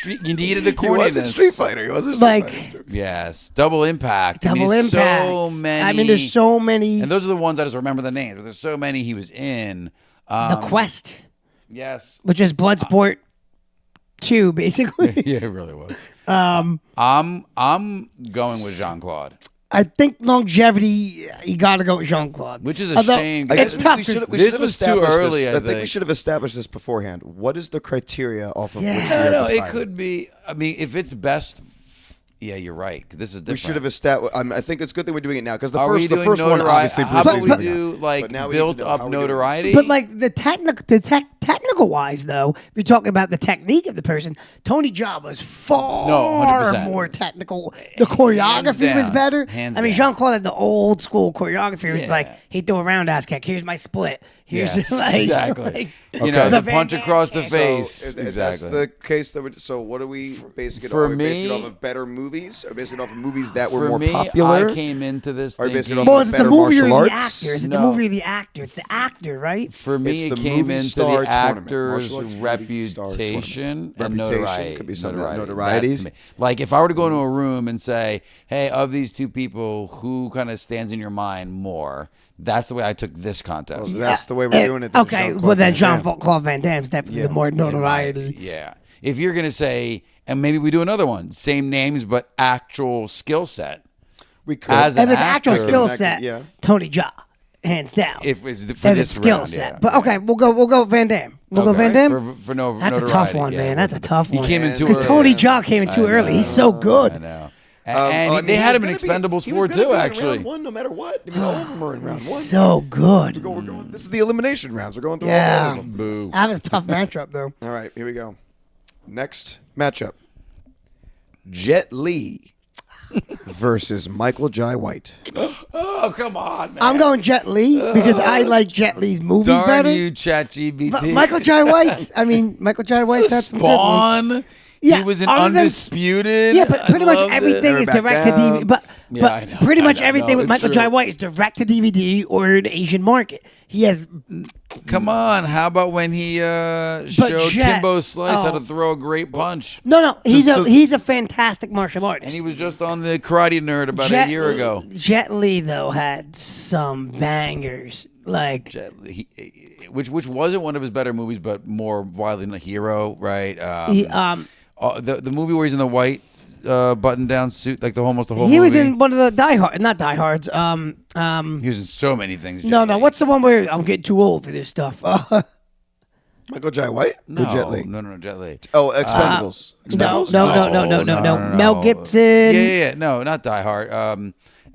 You needed the He wasn't corniness. Street Fighter. He wasn't Street Like Fighter. Yes, Double Impact. I mean, Double there's Impact. So many. I mean, there's so many. And those are the ones I just remember the names. But there's so many he was in. The Quest, Yes. which is Bloodsport. 2, basically. Yeah, it really was. I'm going with Jean-Claude. I think longevity, you got to go with Jean-Claude. Which is a shame. It's tough. This was too early, I think we should have established this beforehand. What is the criteria off of which we Yeah. have No, it decided? could be. I mean, if it's best, yeah, you're right. This is different. We should have established. I think it's good that we're doing it now because the Are we first doing one notoriety? obviously. How Bruce about Lee's we doing do that. like But now we need to built know up how we're doing this. notoriety? But like the technical wise, though, if you're talking about the technique of the person, Tony Jaa was far 100%. more technical. The choreography was down. better. Hands I mean, down. Jean-Claude had the old school choreography. It's Yeah. like he'd throw a roundhouse kick. Here's my split. Here's Yes, like, exactly. like- You know, The the punch Van across the Damme face. So, if exactly. that's the case, that so what are we basing it for on? Are we basing it me- off of better movies, or basing it off of movies that were For more me, popular? I came into this Are you basing it thinking. off Well, of is it the better movie or martial the arts? actor? Is it the No. movie or the actor? It's the actor, right? For me, It's it the came movie into star the tournament. actor's Martial arts movie star reputation and Reputation notoriety. could be something. Notoriety. That's me. Like if I were to go into a room and say, "Hey, of these two people, who kind of stands in your mind more?" That's the way I took this contest. Well, that's the way we're doing it. then. Okay, Jean-Claude well then Van Damme. Jean-Claude Van Damme's definitely the more notoriety. Yeah. If you're gonna say, and maybe we do another one, same names but actual skill set. We could. As If an it's actual actor, skill actor, set, yeah. Tony Jaa, hands down. If it's for If this it's skill round, set, yeah. but okay, we'll go Van Damme. We'll go Okay. Van Damme. For no, That's a tough notoriety, one, yeah, man. That's a tough He one. came in too because early. Tony Jaa came in too I early. know. He's so good. I know. I And mean, they he had was him in gonna be- Expendables he was 4 gonna too, be in actually. round one, no matter what. I mean, all of them are in round one. So good. We're going. This is the elimination rounds. We're going through all Yeah. of them. Boo. That was a tough matchup, though. All right, here we go. Next matchup: Jet Li versus Michael Jai White. Oh, come on, man. I'm going Jet Li because I like Jet Li's movies Darn better. you, ChatGPT. But Michael Jai White's. I mean, Michael Jai White's had some good ones. Spawn. Yeah, He was in other than- Undisputed. Yeah, but pretty I much loved everything it. is Back direct to down. DVD. But Yeah, but I know, pretty I much know. everything No, with it's Michael true. Jai White is direct to DVD or an Asian market. He has Come on. How about when he showed Jet- Kimbo Slice how oh. to throw a great punch? no. He's Just to- he's a fantastic martial artist. And he was just on the Karate Nerd about a year ago. Jet Li though had some bangers. Like Which wasn't one of his better movies, but more widely than a hero, right? The movie where he's in the white button-down suit, like almost the whole he movie. was in one of the not Die Hards. He was in so many things. No. Jet Li. What's the one where I'm getting too old for this stuff? Michael Jai White No, or Jet Li? no, Jet Li. Oh, Expendables. No, Expendables? no. Mel Gibson. Yeah. No, not Die Hard.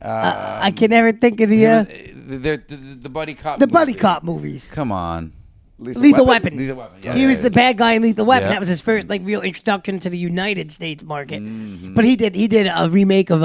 I can never think of the buddy cop. the buddy movie. cop movies. Come on. Lethal Weapon. Lethal Weapon. Yeah, He was the bad guy in Lethal Weapon. Yeah. That was his first real introduction to the United States market. Mm-hmm. But he did a remake of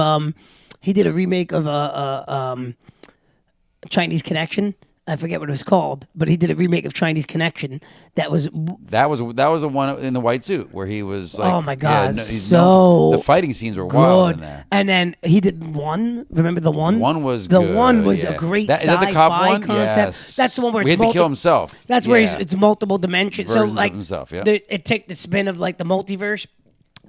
Chinese Connection. I forget what it was called, but he did a remake of Chinese Connection that was That was the one in the white suit where he was like, Oh my God, he's so known for- the fighting scenes were wild in good. there. And then he did One. Remember the One? One was the good, One was yeah. a great Is sci-fi that the cop one? concept. Yes. That's the one where we it's had to kill himself. That's where Yeah. it's multiple dimensions. So Versions of like himself, yeah. it took the spin of like the multiverse,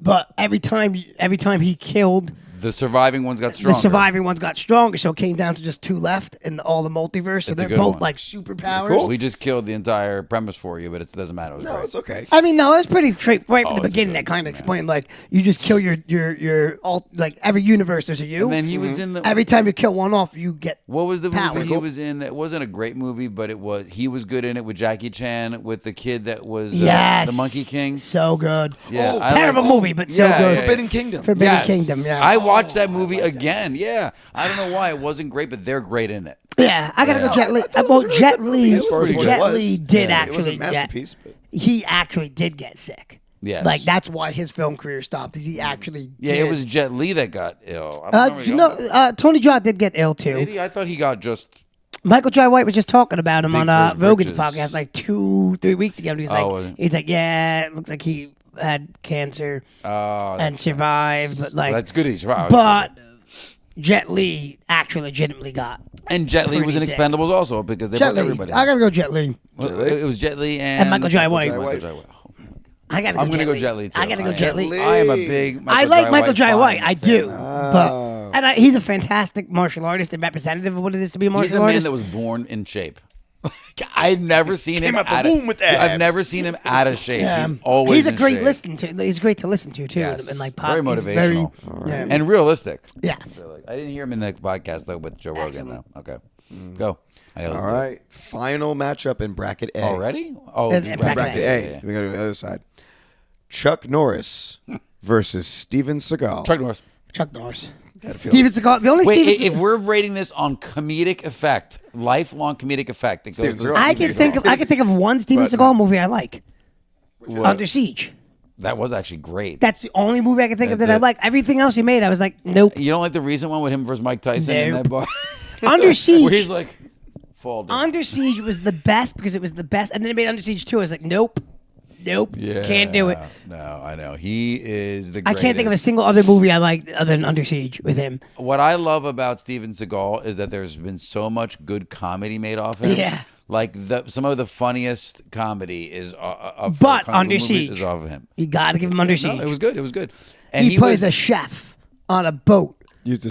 but every time he killed, The surviving ones got stronger. the surviving ones got stronger. So it came down to just two left in all the multiverse. So That's a they're good both one. like superpowers. We just killed the entire premise for you, but it doesn't matter. It was No, great. it's okay. I mean, no, it's pretty straight right from the it's beginning. good, That kind of explained like you just kill your all like every universe there's a you. And then he was in the. Every time you kill one off, you get What was the power. movie he was in? That wasn't a great movie, but he was good in it with Jackie Chan, with the kid that was yes, the Monkey King. So good. Yeah, Oh, I terrible like- movie, but so Yeah, good. yeah, Forbidden Kingdom. Forbidden Yes. Kingdom. Yeah, I watched that movie again. Yeah, I don't know why it wasn't great, but they're great in it. yeah. I gotta go Jet Li. I thought it Well, was a really Jet good movie Li. as far as what it Jet was. Li did Yeah, it was a actually. masterpiece, but- He actually did get sick. Yes. Like that's why his film career stopped. Is he actually? Yeah, did. it was Jet Li that got ill. I don't You know. know, Tony Jaa did get ill too. Did he? I thought he got just. Michael Jai White was just talking about him Big on for his Rogan's britches. podcast like 2-3 weeks ago. And he's Oh, was it? he's like, yeah, it looks like he had cancer and survived, but like, That's good. He's right. but Jet Li actually legitimately got and Jet Li was in pretty sick. Expendables also because they Jet put Li. everybody. I gotta go Jet Li. Well, it was Jet Li and Michael Jai White. Michael Jai White. I gotta go. I'm gonna Jet go Li. Jet Li too. I gotta go Jet Li. I am a big. I like Michael Jai fan. White. I do, but he's a fantastic martial artist and representative of what it is to be a martial He's a man artist. that was born in shape. I've never seen him Came out the out of, womb with abs. I've never seen him out of shape. He's always he's a in great shape. listen to. He's great to listen to too. Yes. And like Very he's motivational. yeah. And realistic. Yes. I didn't hear him in the podcast though with Joe Rogan though. Okay, go. All right. Final matchup in bracket A. Already? Oh, In just bracket Bracket A. A. We go to the other side. Chuck Norris versus Steven Seagal. Chuck Norris. Chuck Norris. feel Steven Seagal. The only Wait, Steven if we're rating this on comedic effect, lifelong comedic effect, it goes Steven to Seagal. I can think of one Steven But- Seagal movie I like. What? Under Siege. That was actually great. That's the only movie I can think of That's that I it. like. Everything else he made, I was like, nope. You don't like the recent one with him versus Mike Tyson in Nope. that bar? Under Where he's Siege. like, fall down. Under Siege was the best because it was the best, and then they made Under Siege 2. I was like, nope, Yeah, can't do it. No, I know. He is the I greatest. can't think of a single other movie I like other than Under Siege with him. What I love about Steven Seagal is that there's been so much good comedy made off him. Yeah. Like some of the funniest comedy is of But kung fu Under movies Siege. is off of him. You got to give him Under Siege. No, it was good. It was good. And he plays was, a chef on a boat You've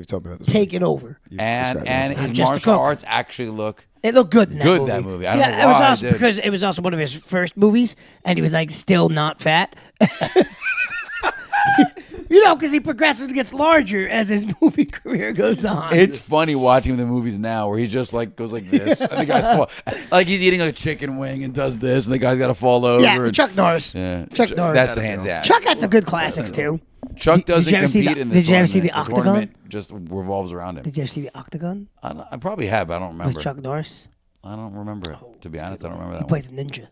told me about this. taking over. You've and described it. I'm his just a martial cook. arts actually look. It looked good in that Good, movie. that movie. I don't know it was why, also dude. because it was also one of his first movies, and he was like still not fat. You know, because he progressively gets larger as his movie career goes on. It's funny watching the movies now where he just like goes like this, and the guy's fall, like he's eating a chicken wing and does this, and the guy's got to fall over. yeah, and- Chuck Norris. Yeah. Chuck Norris. That's a hands down. Chuck had some good classics too. Chuck doesn't you ever see compete the- in this did you ever see tournament. the Octagon? Tournament just revolves around him. Did you ever see the Octagon I probably have, but I don't remember. with Chuck Norris? I don't remember it. To be honest, I don't remember that He one. plays a ninja.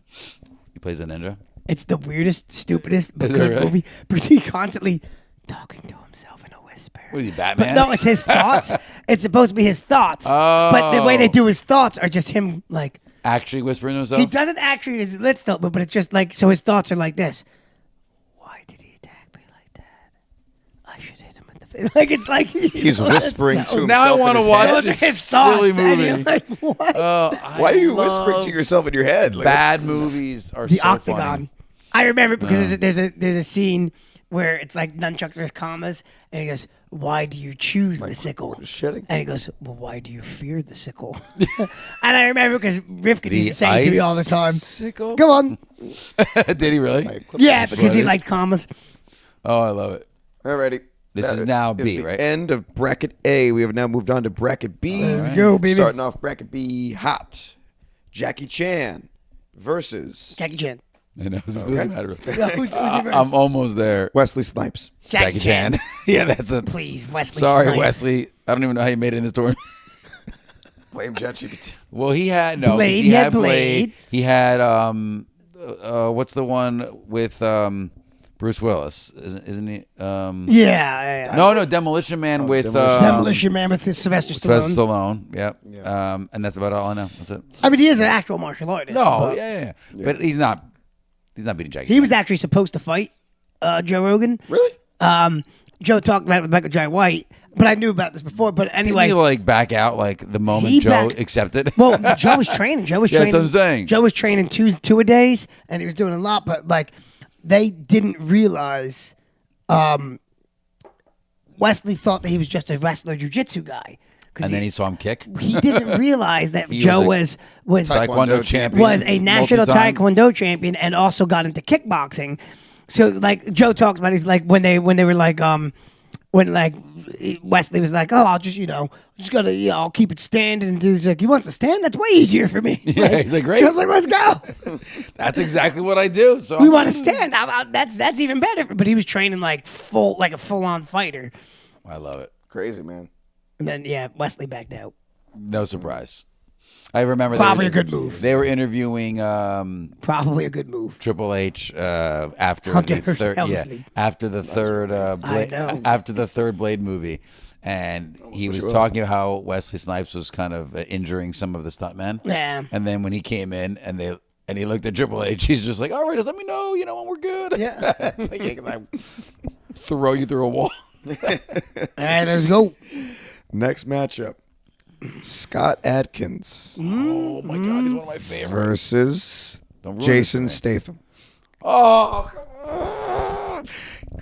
He plays a ninja. It's the weirdest, stupidest, but Is it good really? movie. Because he constantly talking to himself in a whisper. What is he, But Batman? no, it's his thoughts. It's supposed to be his thoughts. But the way they do his thoughts are just him like Actually whispering to himself? he doesn't actually his lips don't move, but it's just like so his thoughts are like this. Why did he attack me like that? I should hit him in the face. Like it's like He's whispering to himself. Now I in want his to watch head. those are this his silly thoughts, and you're movie. like, what? Why are you whispering to yourself in your head? Like, Bad movies are The so Octagon. funny. I remember because there's a scene where it's like nunchucks versus commas, and he goes, "Why do you choose the sickle?" shitting? And he goes, "Well, why do you fear the sickle?" And I remember because Rifkin The used to say it to me all the time. icicle? Come on, Did he really? Like, clip yeah, that because he shit. liked commas. Oh, I love it. Alrighty. This That is now B, the right? End of bracket A. We have now moved on to bracket B. Let's go, baby. Starting off bracket B, hot. Jackie Chan versus Jackie Chan. I know. This doesn't matter. Yeah, who's he versus? I'm almost there. Wesley Snipes. Jackie Chan. Yeah, that's it. Please, Wesley. Sorry, Snipes. Wesley. I don't even know how you made it in this tournament. Blame ChatGPT. Well, he had no. 'cause Blade, He he had had Blade. Blade. He had what's the one with Bruce Willis? Isn't he? Yeah. No, Demolition Man with Demolition Demolition Man with his Sylvester Sylvester Stallone. Stallone. Yep. Yeah. And that's about all I know. That's it. I mean, he is an actual martial artist. No, but yeah. But he's not. He's not beating Jackie. He was actually supposed to fight Joe Rogan. Really? Joe talked about it with Michael Jai White, but I knew about this before. But anyway, Didn't he like back out like the moment He Joe backed- accepted? well, Joe was training. Joe was Yeah, training. that's what I'm saying. Joe was training two a days, and he was doing a lot. But like, they didn't realize. Wesley thought that he was just a wrestler, jiu-jitsu guy. 'Cause And then he saw him kick. he didn't realize that He Joe was was Taekwondo champion. was a national multi-time. Taekwondo champion and also got into kickboxing. So like Joe talks about, he's like when they were like when like Wesley was like, oh, I'll just just gotta I'll keep it standing, and dude's like, you want to stand? That's way easier for me. Yeah, he's like, great. Joe's like, let's go. That's exactly what I do. So We want to stand. That's even better. But he was training like a full on fighter, I love it. Crazy, man. and then Wesley backed out. No surprise. I remember Probably they a good move. They were interviewing Probably a good move. Triple H after Hunter the third, Helmsley. after the third Blade, know. after the third Blade movie, and he was talking about how Wesley Snipes was kind of injuring some of the stuntmen. Yeah. And then when he came in and he looked at Triple H, he's just like, "All right, just let me know, when we're good." Yeah. It's like, "Yeah, 'cause I throw you through a wall." All right, let's go. Next matchup. Scott Adkins Oh my God, he's one of my favorites. versus Don't ruin it Jason for me. Statham. Oh, come on.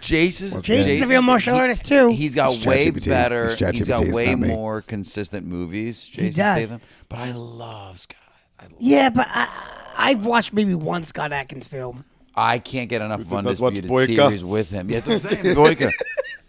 Jason's Jason's a real martial artist too. He's got It's way ChatGPT. better. It's ChatGPT, He's got it's way not me. more consistent movies. Jason does. Statham. But I love Scott. Yeah, but I've watched maybe one Scott Adkins film. I can't get enough of that's what's Undisputed Boyka? series with him. Yeah, that's what I'm saying. Boyka.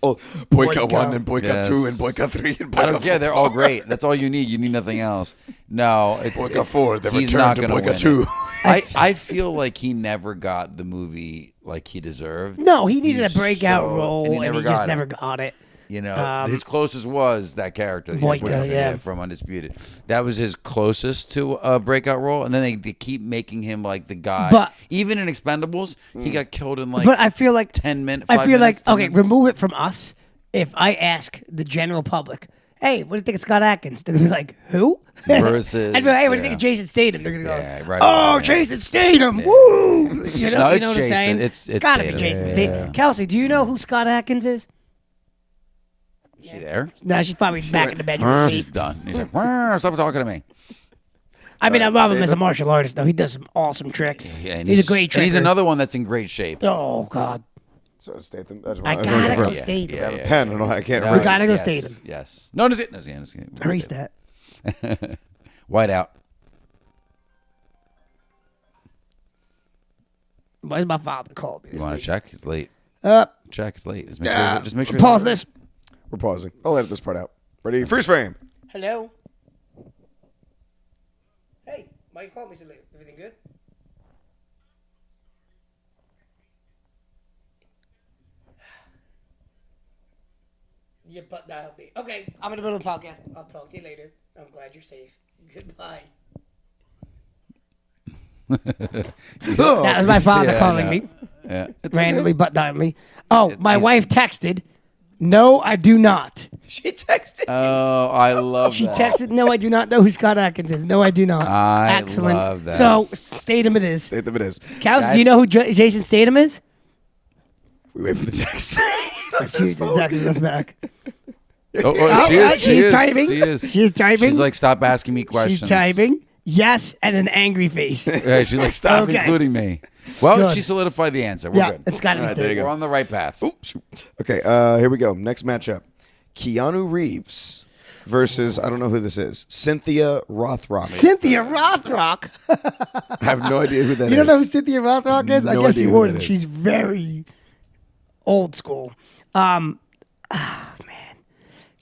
Oh, Boyka Boyka. 1 and Boyka Yes. 2 and Boyka 3 and Boyka I don't care. They're all great. That's all you need. You need nothing else. No, it's Boyka 4, the he's return not to gonna Boyka win 2. it. I feel like he never got the movie like he deserved. No, he needed He's a breakout so- role, and and he he, never just got it. never got it. You know, his closest was that character. Boyka, yeah. From Undisputed. That was his closest to a breakout role, and then they keep making him like the guy. But- even in Expendables, he got killed in like But I feel like 10 minutes. I feel like 10 okay, minutes. remove it from us. If I ask the general public, hey, what do you think of Scott Adkins? They're gonna be like, who? Versus, I'd be like, hey, what do you think yeah. of Jason Statham? They're gonna go, Yeah, right oh, on, yeah. Jason Statham, woo! You know, No, you it's know what I'm Jason. saying? It's gotta Statham. be Jason Yeah. Statham. Kelsey, do you know who Scott Adkins is? Is she there? No, she's probably back in the bedroom. She's asleep. done. He's like, "Wah, stop talking to me. I mean, I love him as a martial artist, though. He does some awesome tricks. Yeah, and he's a great and tricker. he's another one that's in great shape. Oh God, So Statham. That's I what gotta go I Statham. have a pen. I don't know. I can't No, erase gotta it. go yes, Statham. Yes. No, no, no, Erase that. White out. Why is my father called me? You want to check? It's late. Check. It's late. Just make sure. Pause this. We're pausing. I'll edit this part out. Ready? Freeze frame. Hello. Hey, why you call me so late? Everything good? Your butt dialed me. Okay, I'm in the middle of the podcast. I'll talk to you later. I'm glad you're safe. Goodbye. That was my father Yeah, I calling know. me. Yeah. It's Randomly butt dialed me. Oh, my wife texted. No, I do not. She texted. Oh, I love She that. texted, no, I do not know who Scott Adkins is. No, I do not. I Excellent. love that. So, Statham it is. Statham it is. Cows, do you know who Jason Statham is? We wait for the text. Jesus, that's back. Oh, she is. She's typing. She is. She's typing. She's like, stop asking me questions. She's typing. Yes, and an angry face. Yeah, she's like, stop Okay. including me. Well, Good. she solidified the answer. We're Yeah, good. it's got to be All right, there you Statham. We're on the right path. Ooh, shoot. Okay, here we go. Next matchup. Keanu Reeves versus, I don't know who this is, Cynthia Rothrock. Cynthia Rothrock. I have no idea who that is. You don't know who Cynthia Rothrock is? I No guess idea you who wouldn't. that is. She's very old school. Man.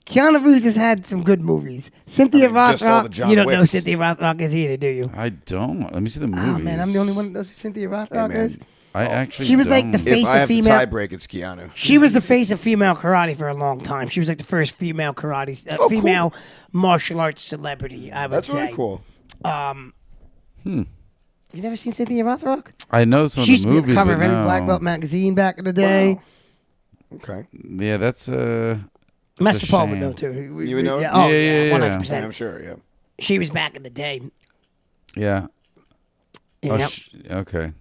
Keanu Reeves has had some good movies. Cynthia just all the Rothrock, John you don't know who Wicks. Cynthia Rothrock is either, do you? I don't. Let me see the Oh, movies. man, I'm the only one that knows who Cynthia Rothrock man. is. I actually She was like don't. the If face I of have to female. tie break, it's Keanu. She was the face of female karate for a long time. She was like the first female karate, cool. female martial arts celebrity. I would That's say. really cool. You never seen Cynthia Rothrock? I know some of She used the to be movies, the cover but of every no. Black Belt magazine back in the day. Okay. Yeah, that's Master Paul would shame. know too. You would know? Yeah, oh, Yeah, yeah, yeah. 100%. I'm sure, yeah. She was back in the day. Yeah. Oh, Yep. okay.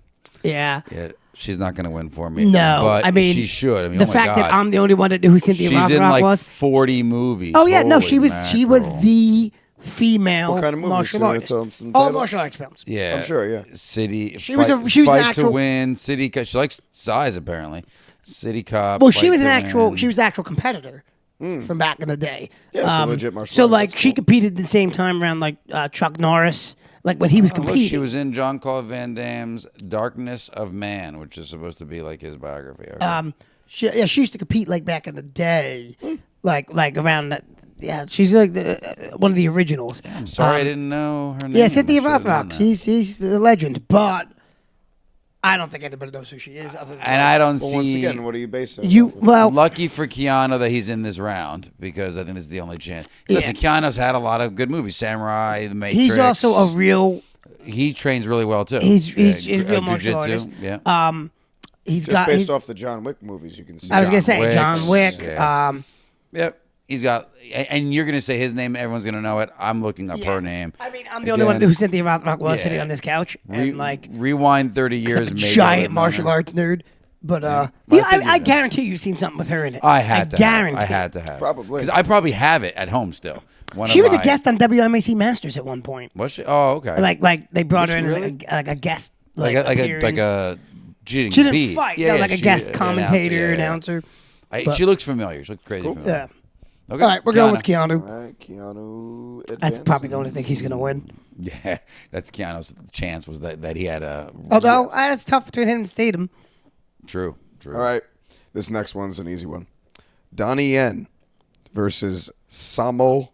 Yeah. Yeah, she's not going to win for me. No, but I mean, she should. I mean, the oh my fact God. that I'm the only one that knew who Cynthia she's Rothrock in like was. 40 movies. Oh yeah, no, Holy she was mackerel. the female What kind of movies? martial You know, artist. some All titles? martial arts films. Yeah, I'm sure, yeah. City. She was an actual- to win. City. She likes size apparently. City cop. Well, she Fight was an to actual. Win. She was an actual competitor from back in the day. Yeah, so legit martial So arts, like that's she cool. competed at the same time around like Chuck Norris, like when he was Oh, look, competing. she was in John Claude Van Damme's Darkness of Man, which is supposed to be like his biography. Okay. She used to compete like back in the day, like around that. Yeah, she's like one of the originals. I'm sorry, I didn't know her name. Yeah, I Cynthia should've known Rothrock. that. She's a legend, but I don't think anybody knows who she is. Other than And I don't Well, see. once again, what are you basing it you. off of? Well, Lucky for Keanu that he's in this round because I think this is the only chance. Listen, Keanu's had a lot of good movies. Samurai, The Matrix. he's also a real. He trains really well too. He's Yeah, real martial jiu-jitsu, artist. Yeah. He's Just got. based he's- off the John Wick movies, you can see. I was gonna John say Wick, John Wick. yeah. Yep. He's got, and you're gonna say his name. Everyone's gonna know it. I'm looking up Yeah. her name. I mean, I'm the only one Again, who Cynthia Rothrock was yeah. sitting on this couch, and like rewind 30 I'm years. a maybe I giant would've known martial her. arts nerd. But Well, yeah, that's it, I you know. guarantee you've seen something with her in it. I had to. guarantee. I had to have. Probably. because I probably have it at home still. One She of was a my- guest on WMAC Masters at one point. Was she? Oh, okay. Like they brought Was her in she as really? like a guest, like a appearance. she didn't, She didn't compete. fight. Yeah, no, like a she- guest an commentator, yeah, yeah. announcer. She looks familiar. She looks crazy familiar. Yeah. Okay. All right, we're going with Keanu. All right, Keanu. That's probably the only advances. thing he's going to win. Yeah, that's Keanu's chance was that he had a. Although it's tough between him and Statham. True. All right, this next one's an easy one. Donnie Yen versus Sammo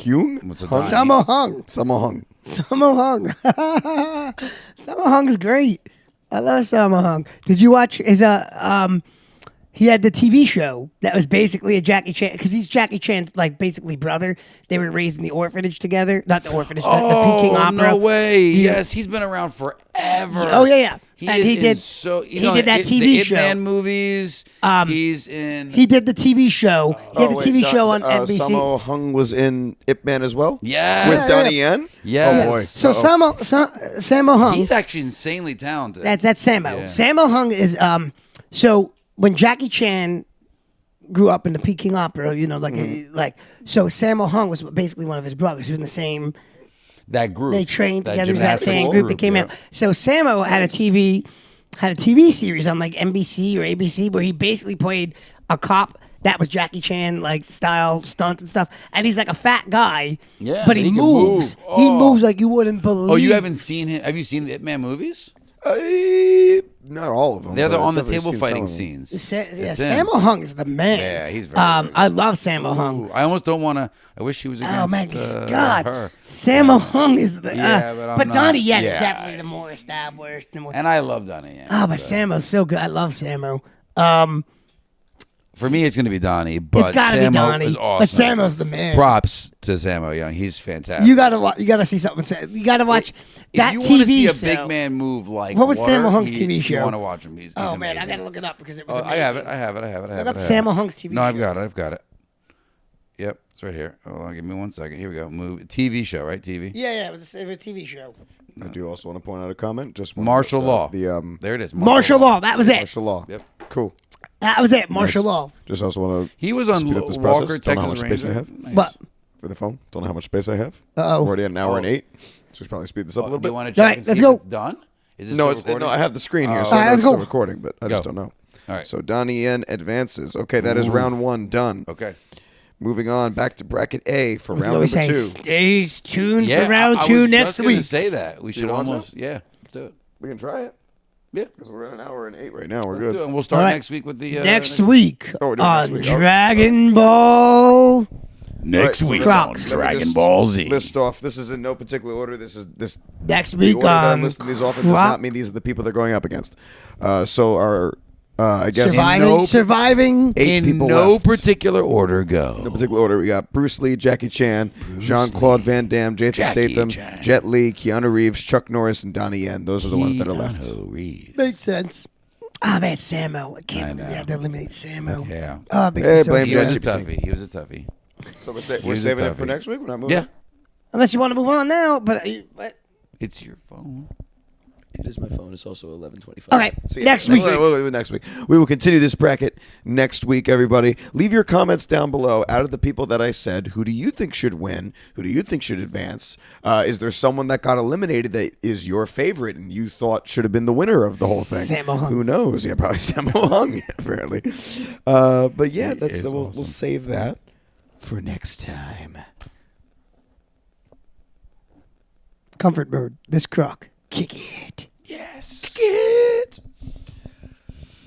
Hung. What's a Hung? Donnie? Sammo Hung. Sammo Hung. Sammo Hung. Sammo Hung is great. I love Sammo Hung. Did you watch his he had the TV show that was basically a Jackie Chan, because he's Jackie Chan's like basically brother. They were raised in the orphanage together, not the orphanage, the Peking Opera. No way! Yeah. Yes, he's been around forever. Oh yeah. He And is he in did. So he did that TV the show. Ip Man movies. He's in. He did the TV show. He had the TV show on NBC. Sammo Hung was in Ip Man as well? Yes. With Donnie Yen? Yes. Oh, boy. So Sammo Hung. He's actually insanely talented. That's Sammo. Yeah. Sammo Hung is so when Jackie Chan grew up in the Peking Opera, you know, so Sammo Hung was basically one of his brothers. He was in the same. that group. They trained That together. It was that gymnastics same group that came yeah. out. So Sammo had a TV series on like NBC or ABC where he basically played a cop that was Jackie Chan like style stunts and stuff. And he's like a fat guy, Yeah, but he he can moves. move. He Oh. moves like you wouldn't believe. Oh, you haven't seen him? Have you seen the Ip Man movies? Not all of them. They're but on the I've definitely table seen fighting some of them. scenes. Yeah, It's him. Sammo Hung is the man. Yeah, he's very good. I love Sammo Hung. Ooh, I almost don't want to. I wish he was against Oh my God, her. Sammo Hung is the. Yeah, but I'm but not- Donnie Yen is yeah. definitely the more established. The more, And I love Donnie Yen. oh, but Sammo's so good. I love Sammo. For me, it's going to be Donnie, but It's gotta Sammo be Donnie. is awesome. But Sammo's the man. Props to Sammo Young. He's fantastic. You gotta see something. You gotta watch that if you TV want to see a show. big man move like What was water, Sammo Hung's TV show? You want to watch him. He's Oh man, I amazing. gotta look it up because it was Oh, amazing. I have it. Look up Sammo Hung's TV No, show. I've got it. Yep, it's right here. Hold on, give me 1 second. Here we go. TV show, right? TV. Yeah, it was a TV show. I do also want to point out a comment. Just one Martial with, law. The There it is. Martial law. That was it. martial law. Yep. Cool. That was it. Martial Nice. law. Just also want to He was on speed up this Walker, process. Don't know Texas how much space I Ranger. have Nice. But for the phone. Don't know how much space I have. Uh-oh. We're already at an hour and Oh. 8. So we should probably speed this up a little Do bit. you want to check All right, and let's see go. if it's done? Is this No, still it's recording? no. I have the screen here, Oh. so All I right, know let's it's still go. recording, but I just Go. don't know. All right. So Donnie Yen advances. Okay, that is round 1 done. Okay. Moving on back to bracket A for we can round always number say 2. stay tuned Yeah, for round I 2 was next just gonna week. say that. We should want to? almost. Yeah. Let's do it. We can try it Yeah. because we're at an hour and 8 right now. We're Let's do it. good. And we'll start All right. next week with the Next week Oh, we're doing on next week. Dragon Ball. Next All right, week so Crocs. let me Dragon just Ball Z. List off. This is in no particular order. This Next the week order that I'm on listing these off in does not mean these are the people they're going up against. So our I guess surviving. 8 In people no left. particular order, go. No particular order. We got Bruce Lee, Jackie Chan, Jean-Claude Van Damme, Jason Jackie Statham, Chan. Jet Li, Keanu Reeves, Chuck Norris, and Donnie Yen. Those are the ones that are left. Keanu Reeves. Makes sense. Ah, man, Sammo. I can't I believe we know. have to eliminate Sammo. Yeah. Oh, it makes Hey, me so blame He was a ChatGPT. toughie. He was a toughie. So we're He's a saving it for toughie. next week. We're not moving. Yeah. Unless you want to move on now, but It's your phone. It is my phone. It's also 11:25. Okay, next week. Next week. We will continue this bracket next week, everybody. Leave your comments down below. Out of the people that I said, who do you think should win? Who do you think should advance? Is there someone that got eliminated that is your favorite and you thought should have been the winner of the whole thing? Sammo Hung. Who knows? Yeah, probably Sammo Hung, apparently. But yeah, He is we'll awesome. save that for next time. Comfort mode. This croc. Kick it. Yes. It.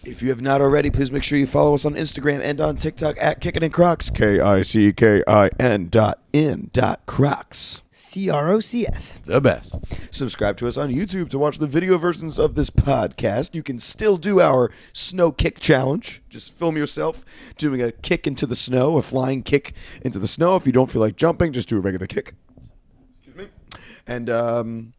If you have not already, please make sure you follow us on Instagram and on TikTok at Kickin and Crocs. KICKIN.in.Crocs. CROCS. The best. Subscribe to us on YouTube to watch the video versions of this podcast. You can still do our snow kick challenge. Just film yourself doing a kick into the snow, a flying kick into the snow. If you don't feel like jumping, just do a regular kick. Excuse me. And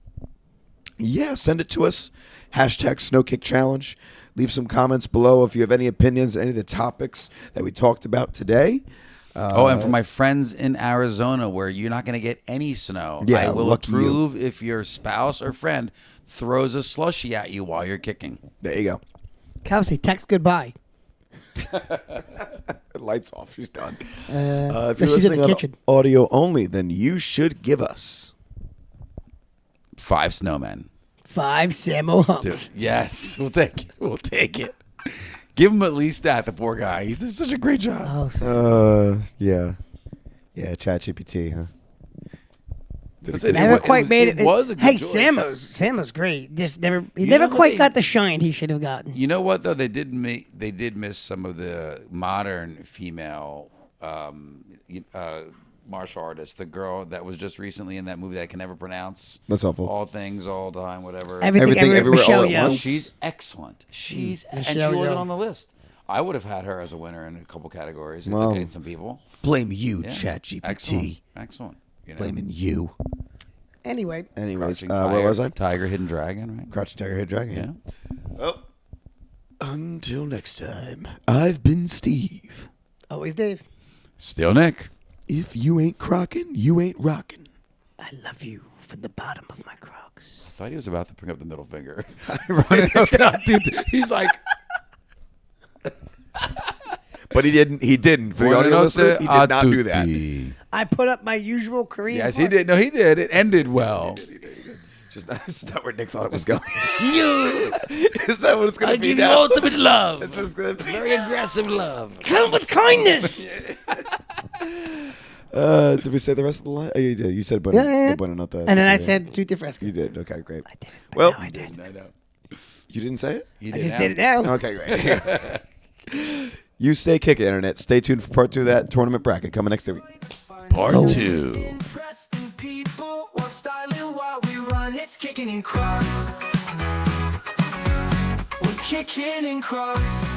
yeah, send it to us. Hashtag Snow Kick Challenge. Leave some comments below if you have any opinions, any of the topics that we talked about today. And for my friends in Arizona where you're not going to get any snow, Yeah, I will lucky you. approve if your spouse or friend throws a slushie at you while you're kicking. There you go. Kelsey, text goodbye. Lights off. She's done. If she's you're in listening the on kitchen. audio only, then you should give us 5 snowmen. 5 Sammo Hunks. Dude, yes, we'll take it. We'll take it. Give him at least that. The poor guy. He did such a great job. Oh, so Yeah. Yeah, ChatGPT, huh? never quite made it. It was a good hey, choice. Sammo's great. Just never. He You never know what quite they- got the shine he should have gotten. You know what though? They did miss some of the modern female martial artists. The girl that was just recently in that movie that I can never pronounce. That's awful. All things, all time, whatever. Everything Everywhere, Michelle all at Yeoh. once. She's excellent. And she Michelle wasn't Yeoh. on the list. I would have had her as a winner in a couple categories. Wow. Against some people. Blame you, Yeah. ChatGPT. Excellent. You know? Blaming you. Anyway, Anyways, Crouching where was I? Tiger, Hidden Dragon, right? Crouching Tiger, Hidden Dragon. Yeah. Well, until next time, I've been Steve. always Dave. Still Nick. If you ain't crockin', you ain't rockin'. I love you from the bottom of my Crocs. I thought he was about to bring up the middle finger. Dude, he's like... But he didn't. He didn't. For the audio listeners, he did not do that. I put up my usual Korean. Yes, he did. No, he did. It ended well. That's not where Nick thought it was going. Is that what it's going to be give you now? ultimate love. That's what it's going to be. Very aggressive love. Come with kindness. Did we say the rest of the line? Oh, you did. You said buena, Yeah. buena nota. And then I Yeah. said tutti fresco. You did. Okay, great. I did. But Well, now I did. I know. You didn't say it? You I just did it now. Okay, great. You stay kicking, Internet. Stay tuned for part 2 of that tournament bracket coming next week. Part 2. Interesting people while styling while we run. It's kicking in Crocs. We're kicking in Crocs.